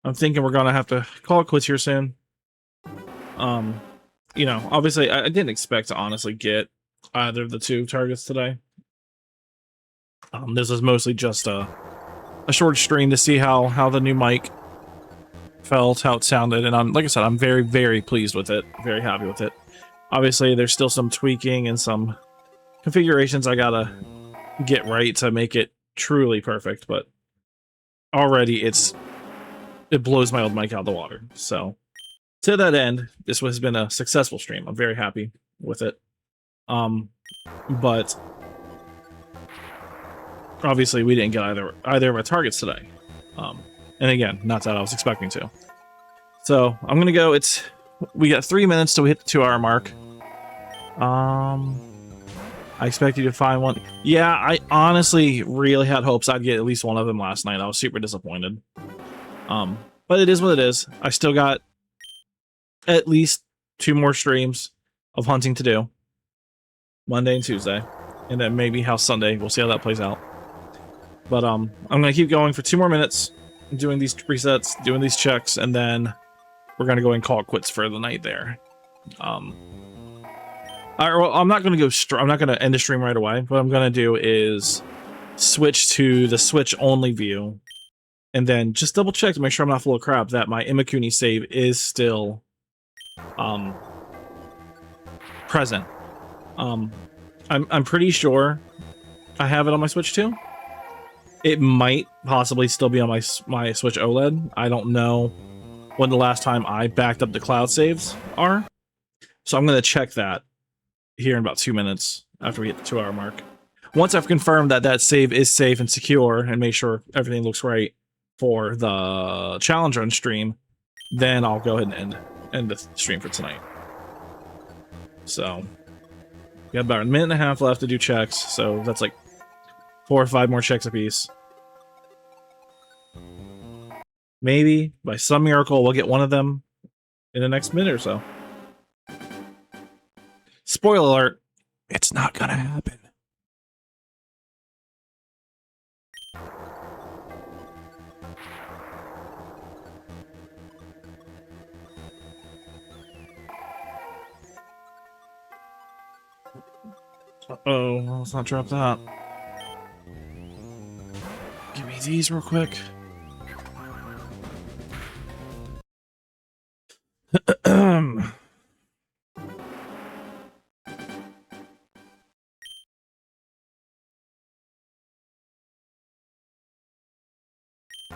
I'm thinking we're gonna have to call it quits here soon. You know, obviously, I didn't expect to honestly get either of the 2 targets today. This is mostly just a short stream to see how the new mic felt, how it sounded, and like I said, I'm very, very pleased with it. Very happy with it. Obviously, there's still some tweaking and some configurations I gotta get right to make it truly perfect, but already it blows my old mic out of the water. So to that end, this has been a successful stream. I'm very happy with it. But obviously we didn't get either of our targets today. And again, not that I was expecting to. So I'm gonna go. We got 3 minutes till we hit the 2-hour mark. I expect you to find one. Yeah, I honestly really had hopes I'd get at least one of them last night. I was super disappointed. But it is what it is. I still got at least 2 more streams of hunting to do. Monday and Tuesday. And then maybe Sunday. We'll see how that plays out. But I'm gonna keep going for 2 more minutes, doing these resets, doing these checks, and then we're gonna go and call it quits for the night there. Well, I'm not gonna go. I'm not gonna end the stream right away. What I'm gonna do is switch to the Switch only view, and then just double check to make sure I'm not full of crap that my Imakuni save is still present. I'm pretty sure I have it on my Switch too. It might possibly still be on my Switch OLED. I don't know when the last time I backed up the cloud saves are, so I'm gonna check that here in about 2 minutes after we hit the 2-hour mark. Once I've confirmed that that save is safe and secure and make sure everything looks right for the challenge run stream, then I'll go ahead and end the stream for tonight. So we got about a minute and a half left to do checks, so that's like 4 or 5 more checks apiece. Maybe by some miracle we'll get one of them in the next minute or so. Spoiler alert, it's not gonna happen. Uh-oh, let's not drop that. Give me these real quick.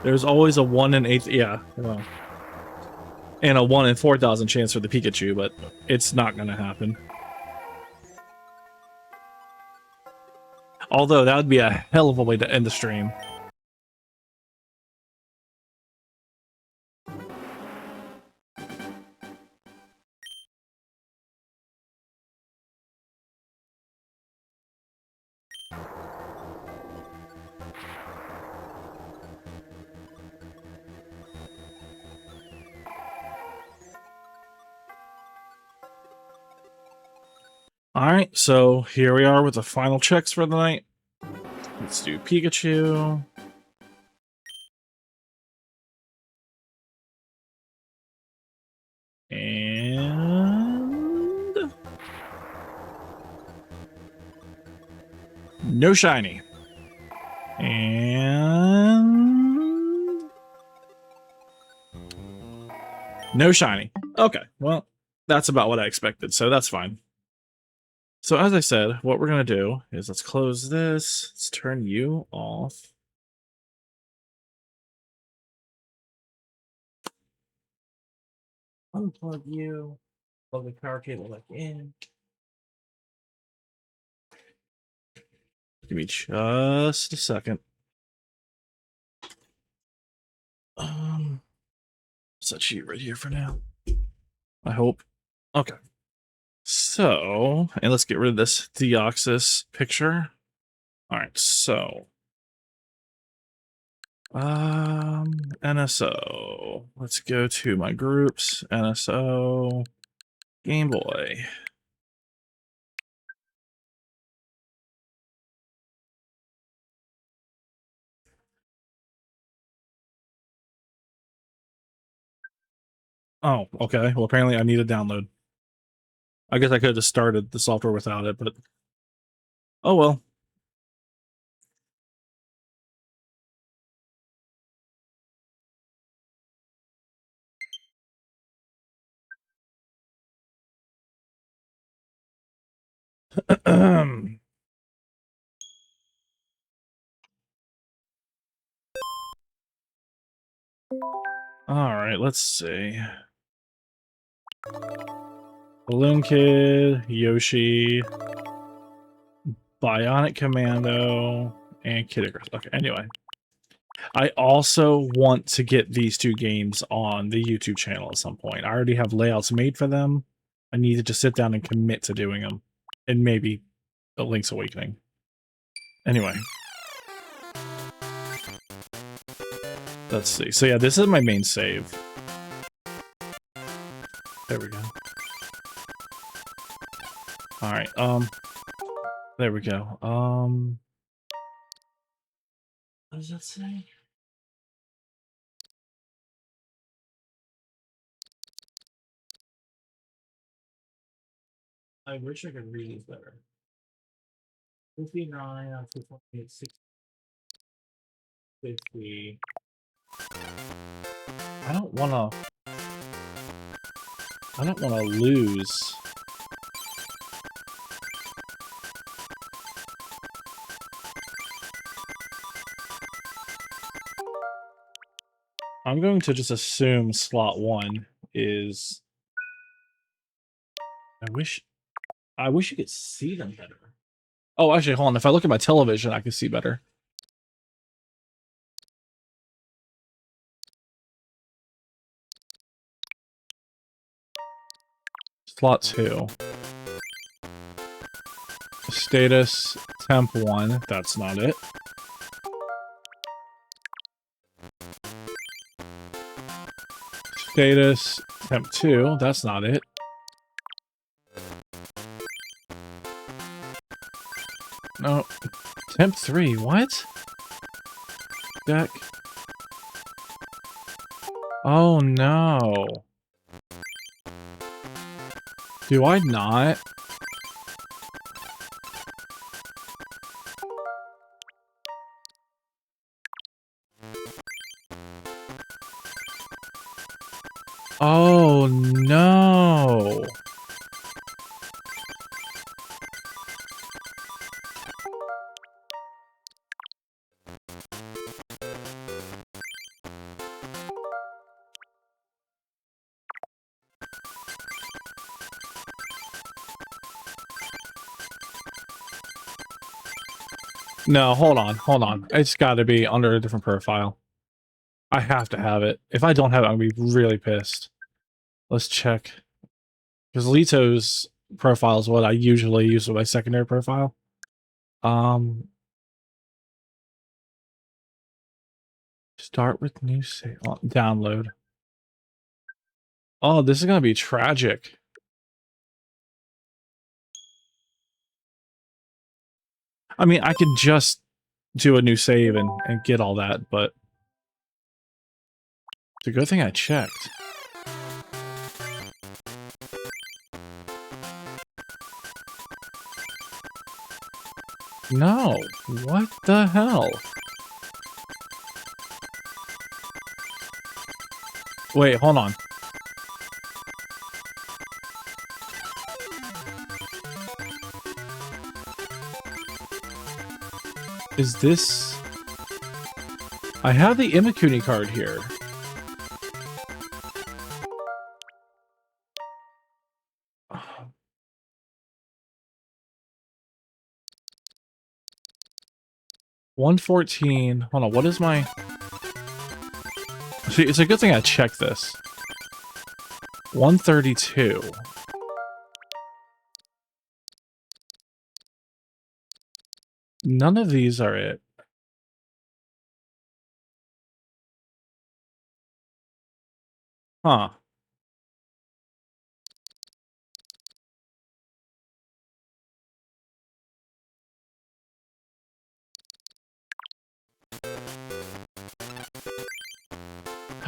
There's always a 1 in 8, yeah, well, and a 1 in 4,000 chance for the Pikachu, but it's not gonna happen. Although that would be a hell of a way to end the stream. Alright, so here we are with the final checks for the night. Let's do Pikachu. And... no shiny. And... no shiny. Okay, well, that's about what I expected, so that's fine. So as I said, what we're going to do is let's close this. Let's turn you off. Unplug you. Plug the power cable back in. Give me just a second. Set sheet right here for now. I hope. Okay. So, and let's get rid of this Deoxys picture. All right, so NSO. Let's go to my groups. NSO, Game Boy. Oh, okay. Well, apparently I need a download. I guess I could have just started the software without it, but oh well. All right, let's see. Balloon Kid, Yoshi, Bionic Commando, and Kid Icarus. Okay, anyway. I also want to get these two games on the YouTube channel at some point. I already have layouts made for them. I need to just sit down and commit to doing them. And maybe a Link's Awakening. Anyway. Let's see. So yeah, this is my main save. There we go. Alright, there we go. What does that say? I wish I could read these better. 59 out of 28, 650. I don't wanna lose. I'm going to just assume slot 1 is... I wish you could see them better. Oh, actually, hold on. If I look at my television, I can see better. Slot 2. Status temp 1. That's not it. Status temp 2. That's not it. No. Temp 3. What? Deck. Oh no. Do I not? Oh no. No, hold on. It's got to be under a different profile. I have to have it. If I don't have it, I'm going to be really pissed. Let's check. Because Lito's profile is what I usually use with my secondary profile. Start with new save. Download. Oh, this is going to be tragic. I mean, I could just do a new save and get all that, but it's a good thing I checked. No, what the hell? Wait, hold on. Is this... I have the Imakuni card here. $114. Hold on, what is my... See, it's a good thing I checked this. 132. None of these are it. Huh.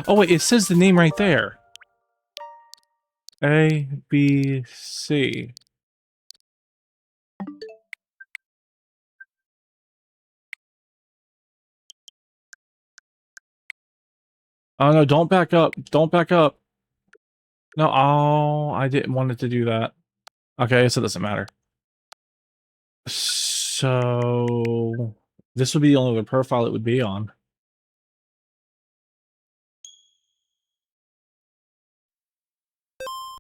Oh wait, it says the name right there. A, B, C. Oh no, don't back up. Don't back up. No, oh, I didn't want it to do that. Okay, so it doesn't matter. So this would be the only other profile it would be on.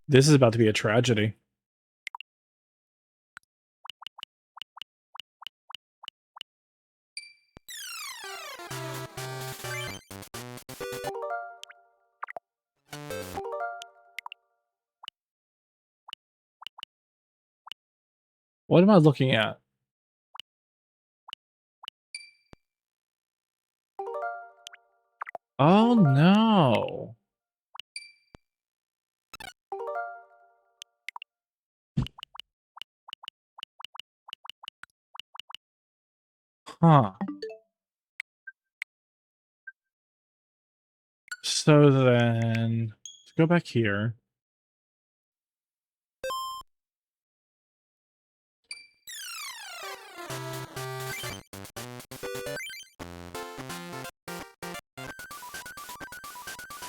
This is about to be a tragedy. What am I looking at? Oh no. Huh. So then, let's go back here.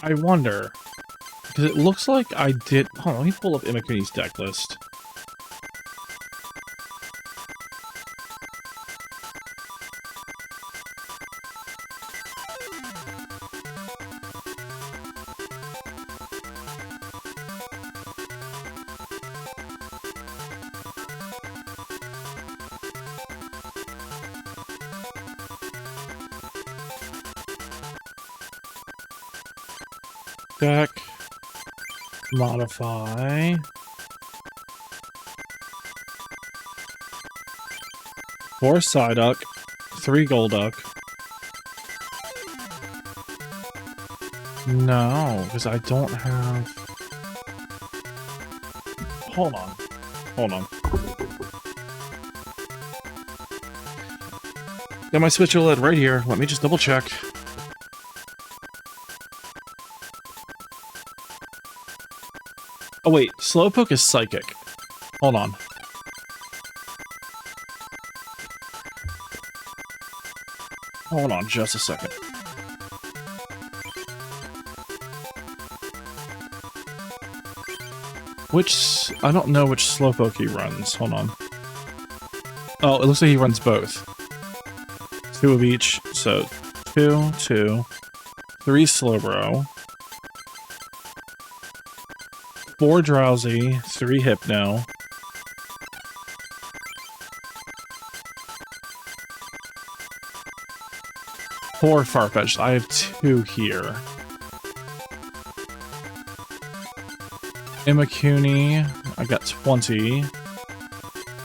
I wonder, because it looks like I did. Hold on, let me pull up Imakuni's deck list. Deck. Modify. 4 Psyduck, 3 Golduck. No, because I don't have... Hold on. Hold on. Got my Switch OLED right here. Let me just double check. Oh wait, Slowpoke is Psychic. Hold on. Hold on just a second. Which... I don't know which Slowpoke he runs. Hold on. Oh, it looks like he runs both. 2 of each. So, 2, 2, 3 Slowbro, 4 Drowsy, 3 Hypno, 4 Farfetch'd. I have 2 here. Imakuni, I got 20.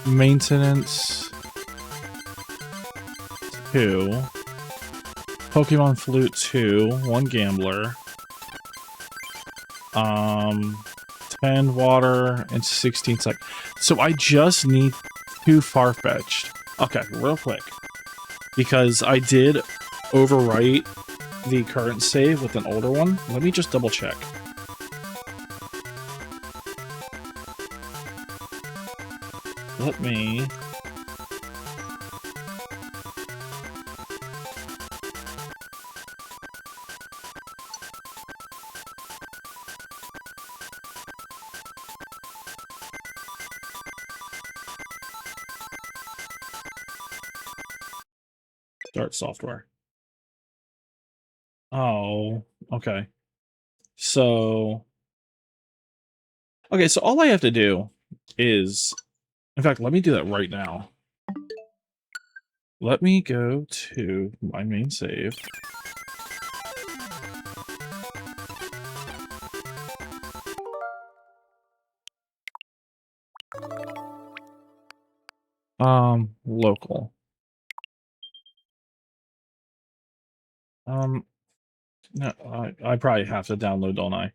Maintenance, 2. Pokemon Flute, 2. 1 Gambler. 10 Water, and 16 Psych. So I just need 2 Farfetch'd. Okay, real quick. Because I did overwrite the current save with an older one. Let me just double check. Let me... Start software. Oh, okay. So... Okay, so all I have to do is... In fact, let me do that right now. Let me go to my main save. Local. No, I probably have to download, don't I?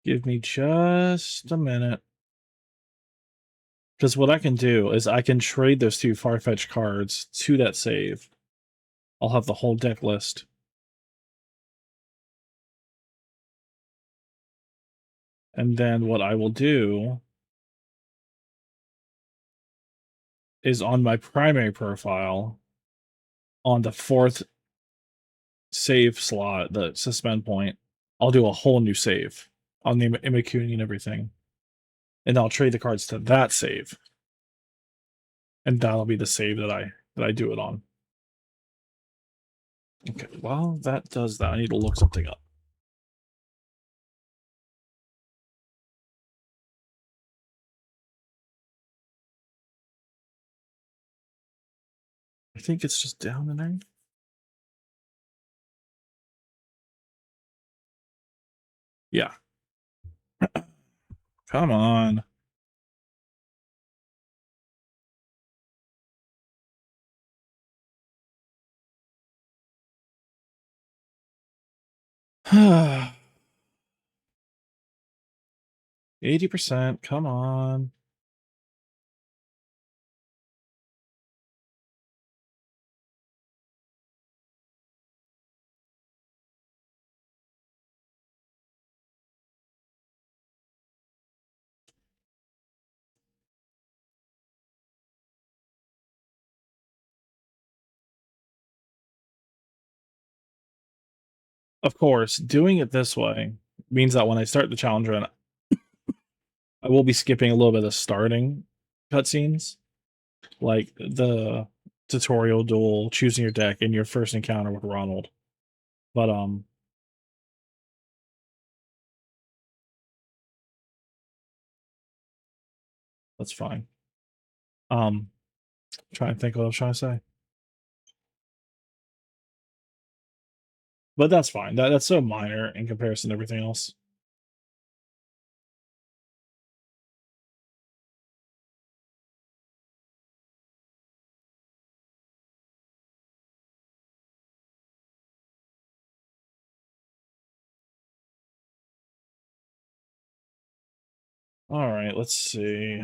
Give me just a minute. Because what I can do is I can trade those 2 Farfetch cards to that save. I'll have the whole deck list. And then what I will do is on my primary profile, on the 4th save slot, the suspend point, I'll do a whole new save on the Imakuni and everything. And I'll trade the cards to that save. And that'll be the save that I do it on. Okay, well, that does that. I need to look something up. I think it's just down in there. Yeah. Come on. 80%, come on. Of course, doing it this way means that when I start the challenge run, I will be skipping a little bit of starting cutscenes, like the tutorial duel, choosing your deck, and your first encounter with Ronald. But that's fine. Trying to think what I was trying to say. But that's fine. That's so minor in comparison to everything else. All right, let's see.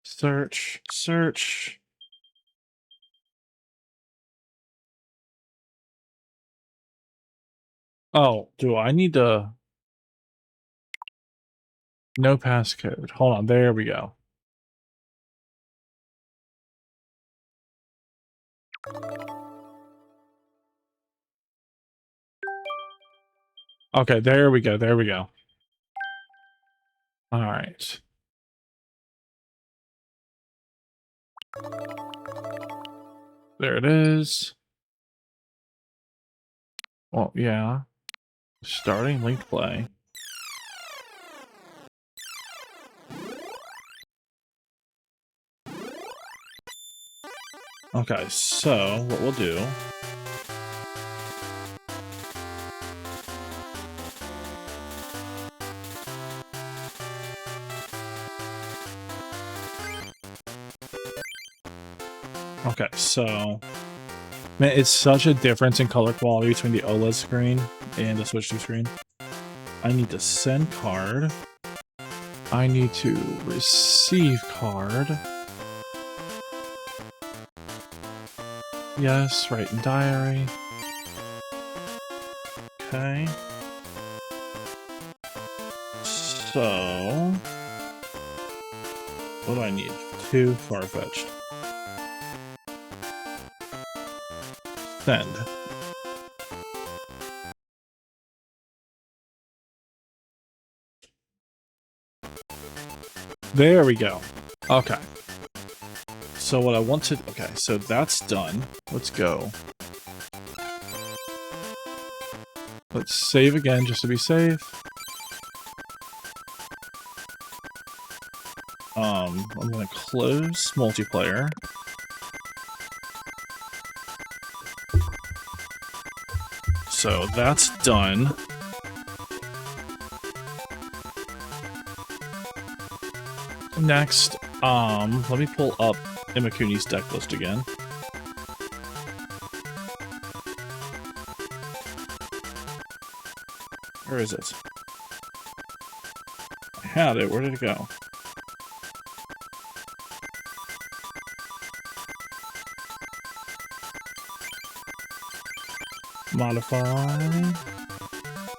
Search. Oh, do I need to? No passcode. Hold on, there we go. Okay, there we go. There we go. All right. There it is. Well, yeah. Starting linked play. Okay, so what we'll do. Okay, so man, it's such a difference in color quality between the OLED screen and the Switch 2 screen. I need to send card. I need to receive card. Yes, write in diary. Okay. So what do I need? 2 Farfetched. Send. There we go. Okay. So what I want to... Okay, so that's done. Let's go. Let's save again just to be safe. I'm going to close multiplayer. So that's done. Next, let me pull up Imakuni's deck list again. Where is it? I had it. Where did it go? Modify.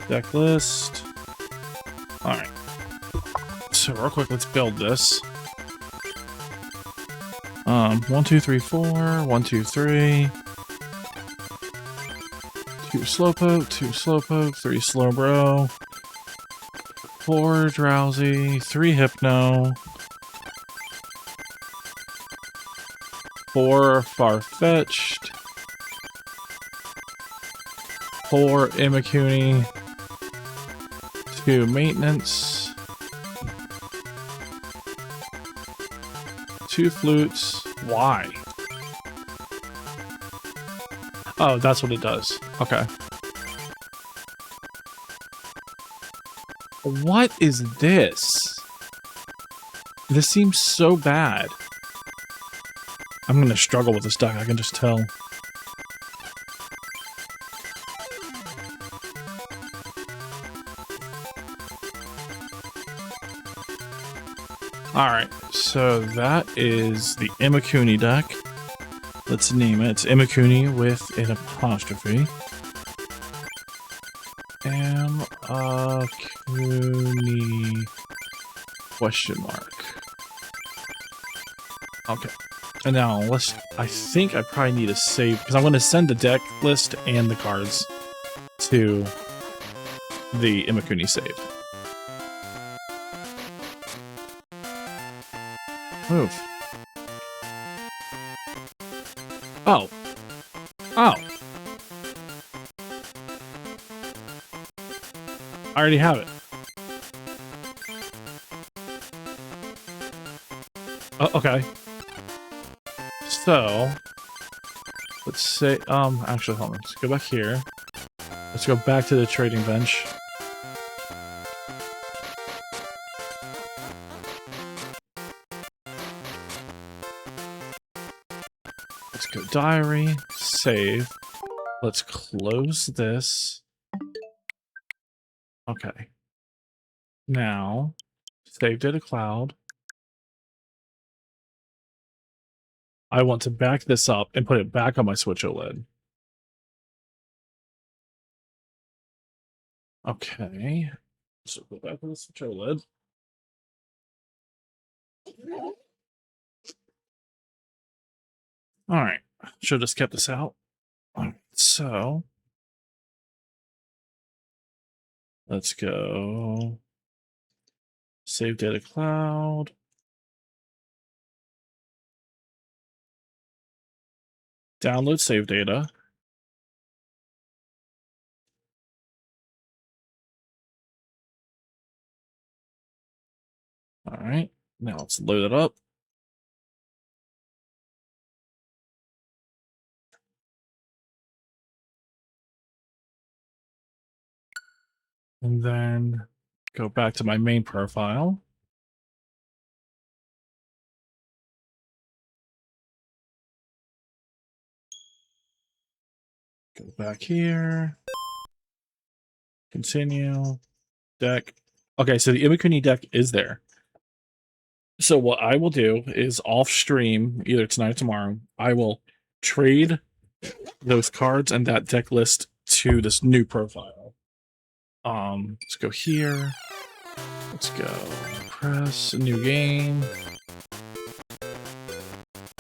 Deck list. Alright. So real quick, let's build this. 1, 2, 3, 4. 1, 2, 3. 2 Slowpoke, 2 Slowpoke, 3 Slowbro. 4 Drowsy, 3 Hypno. 4 Farfetch'd. 4 Imakuni. 2 Maintenance. 2 Flutes. Why? Oh, that's what it does. Okay. What is this? This seems so bad. I'm gonna struggle with this deck, I can just tell. Alright, so that is the Imakuni deck. Let's name it. It's Imakuni with an apostrophe. Imakuni question mark. Okay. And now I think I probably need to save, because I'm going to send the deck list and the cards to the Imakuni save. Move. Oh. Oh. I already have it. Oh, okay. So, let's say, actually, hold on. Let's go back here. Let's go back to the trading bench. Let's go diary, save. Let's close this. Okay. Now, save data cloud. I want to back this up and put it back on my Switch OLED. Okay. So go back to the Switch OLED. Alright. Should have just kept this out. Alright, so let's go. Save data cloud. Download save data. All right, now let's load it up. And then go back to my main profile. Go back here. Continue. Deck. Okay, so the Imakuni deck is there. So what I will do is off stream, either tonight or tomorrow, I will trade those cards and that deck list to this new profile. Let's go here. Let's go press a new game.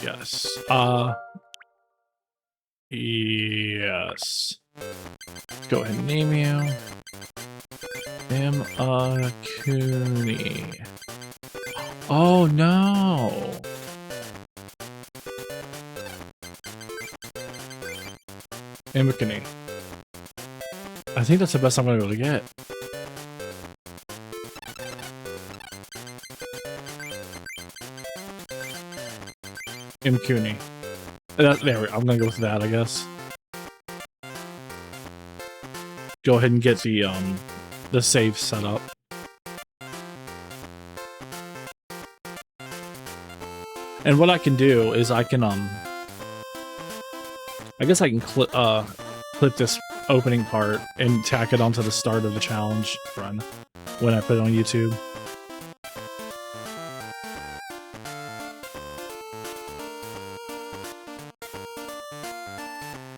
Yes. Yes. Let's go ahead and name you. Imakuni. Oh no! Imakuni. I think that's the best I'm gonna be able to get. Imakuni. There, I'm gonna go with that, I guess. Go ahead and get the save set up. And what I can do is I can I guess I can clip this opening part and tack it onto the start of the challenge run when I put it on YouTube.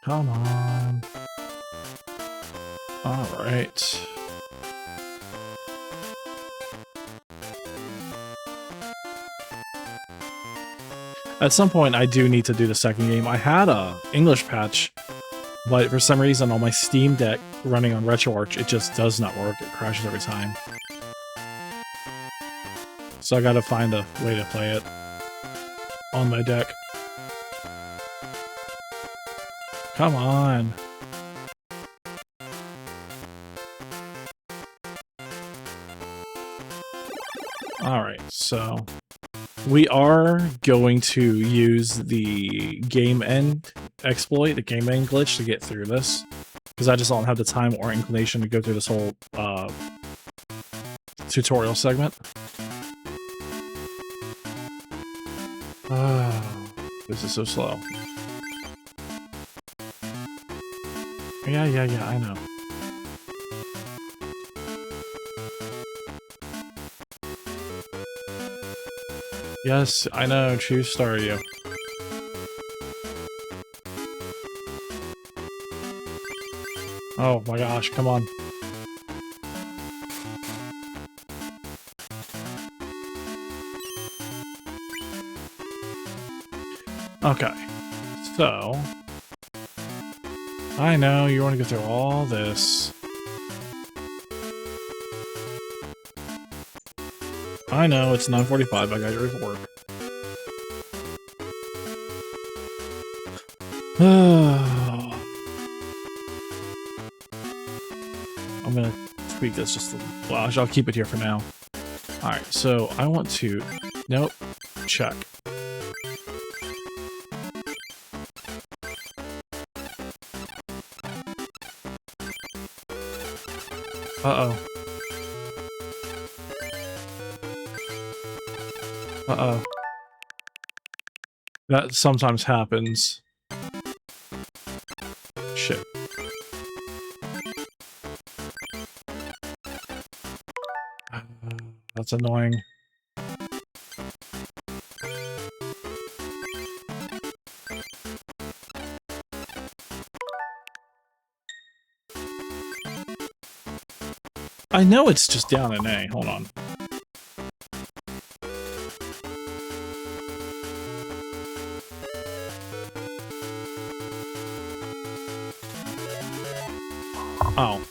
Come on. At some point, I do need to do the second game. I had a English patch, but for some reason on my Steam Deck running on RetroArch, it just does not work. It crashes every time. So I gotta find a way to play it on my deck. Come on. Alright, so we are going to use the game end exploit, the game end glitch to get through this. Because I just don't have the time or inclination to go through this whole tutorial segment. This is so slow. Yeah, I know. Yes, I know, true story, you. Oh my gosh, come on. Okay, so... I know, you want to go through all this. I know, it's 9:45, I got to ready for work. I'm gonna tweak this just a little. Well, I'll keep it here for now. Alright, so I want to... Nope. Check. Uh-oh. Uh-oh. That sometimes happens. Shit. That's annoying. I know it's just down an A. Hold on. Oh.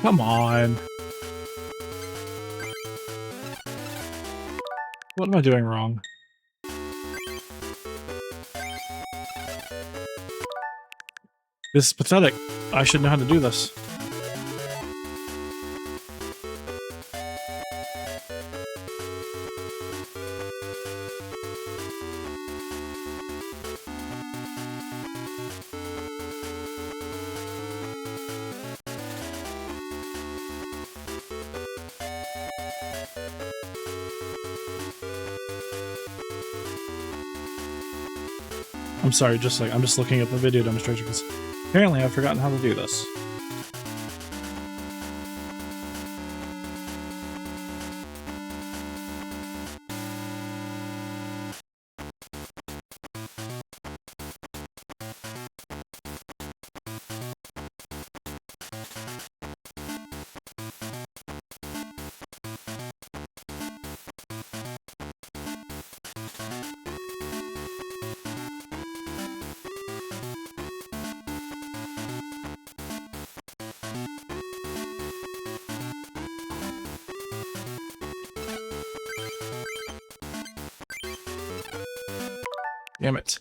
Come on. What am I doing wrong? This is pathetic. I should know how to do this. I'm sorry, I'm just looking at the video demonstration because apparently I've forgotten how to do this. Damn it.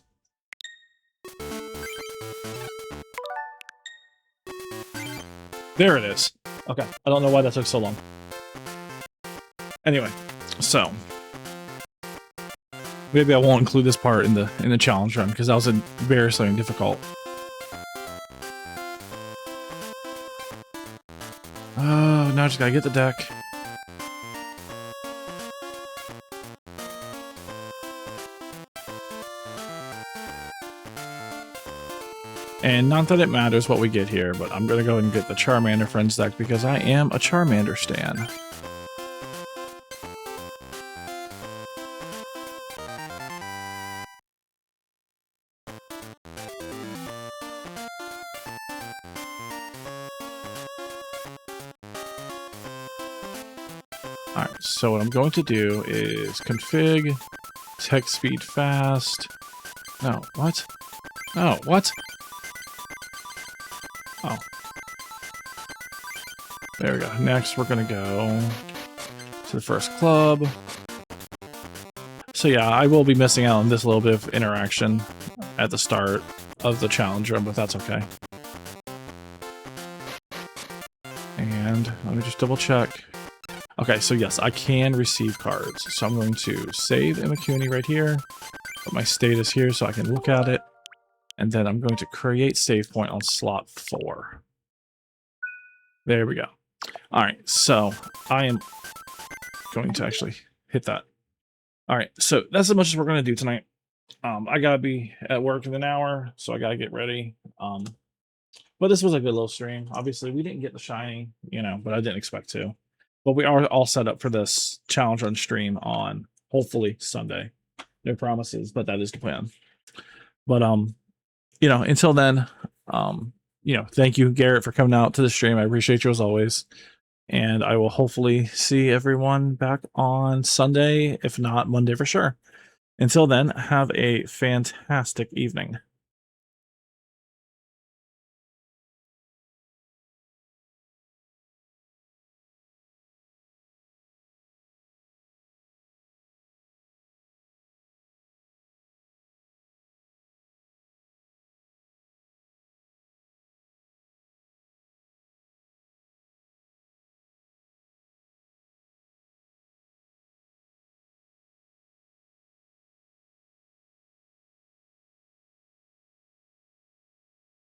There it is. Okay, I don't know why that took so long. Anyway, so maybe I won't include this part in the challenge run because that was embarrassingly difficult. Oh, now I just gotta get the deck. And not that it matters what we get here, but I'm gonna go ahead and get the Charmander Friends deck because I am a Charmander stan. All right, so what I'm going to do is config text speed fast. No, what? No, what? Oh. There we go. Next, we're going to go to the first club. So yeah, I will be missing out on this little bit of interaction at the start of the challenge room, but that's okay. And let me just double check. Okay, so yes, I can receive cards. So I'm going to save Imakuni right here. Put my status here so I can look at it. And then I'm going to create save point on slot 4. There we go. All right, so I am going to actually hit that. All right, so that's as much as we're going to do tonight. I got to be at work in an hour, so I got to get ready. But this was a good little stream. Obviously, we didn't get the shiny, you know, but I didn't expect to. But we are all set up for this challenge run stream on hopefully Sunday. No promises, but that is the plan. But you know, until then, you know, thank you, Garrett, for coming out to the stream. I appreciate you as always. And I will hopefully see everyone back on Sunday, if not Monday for sure. Until then, have a fantastic evening.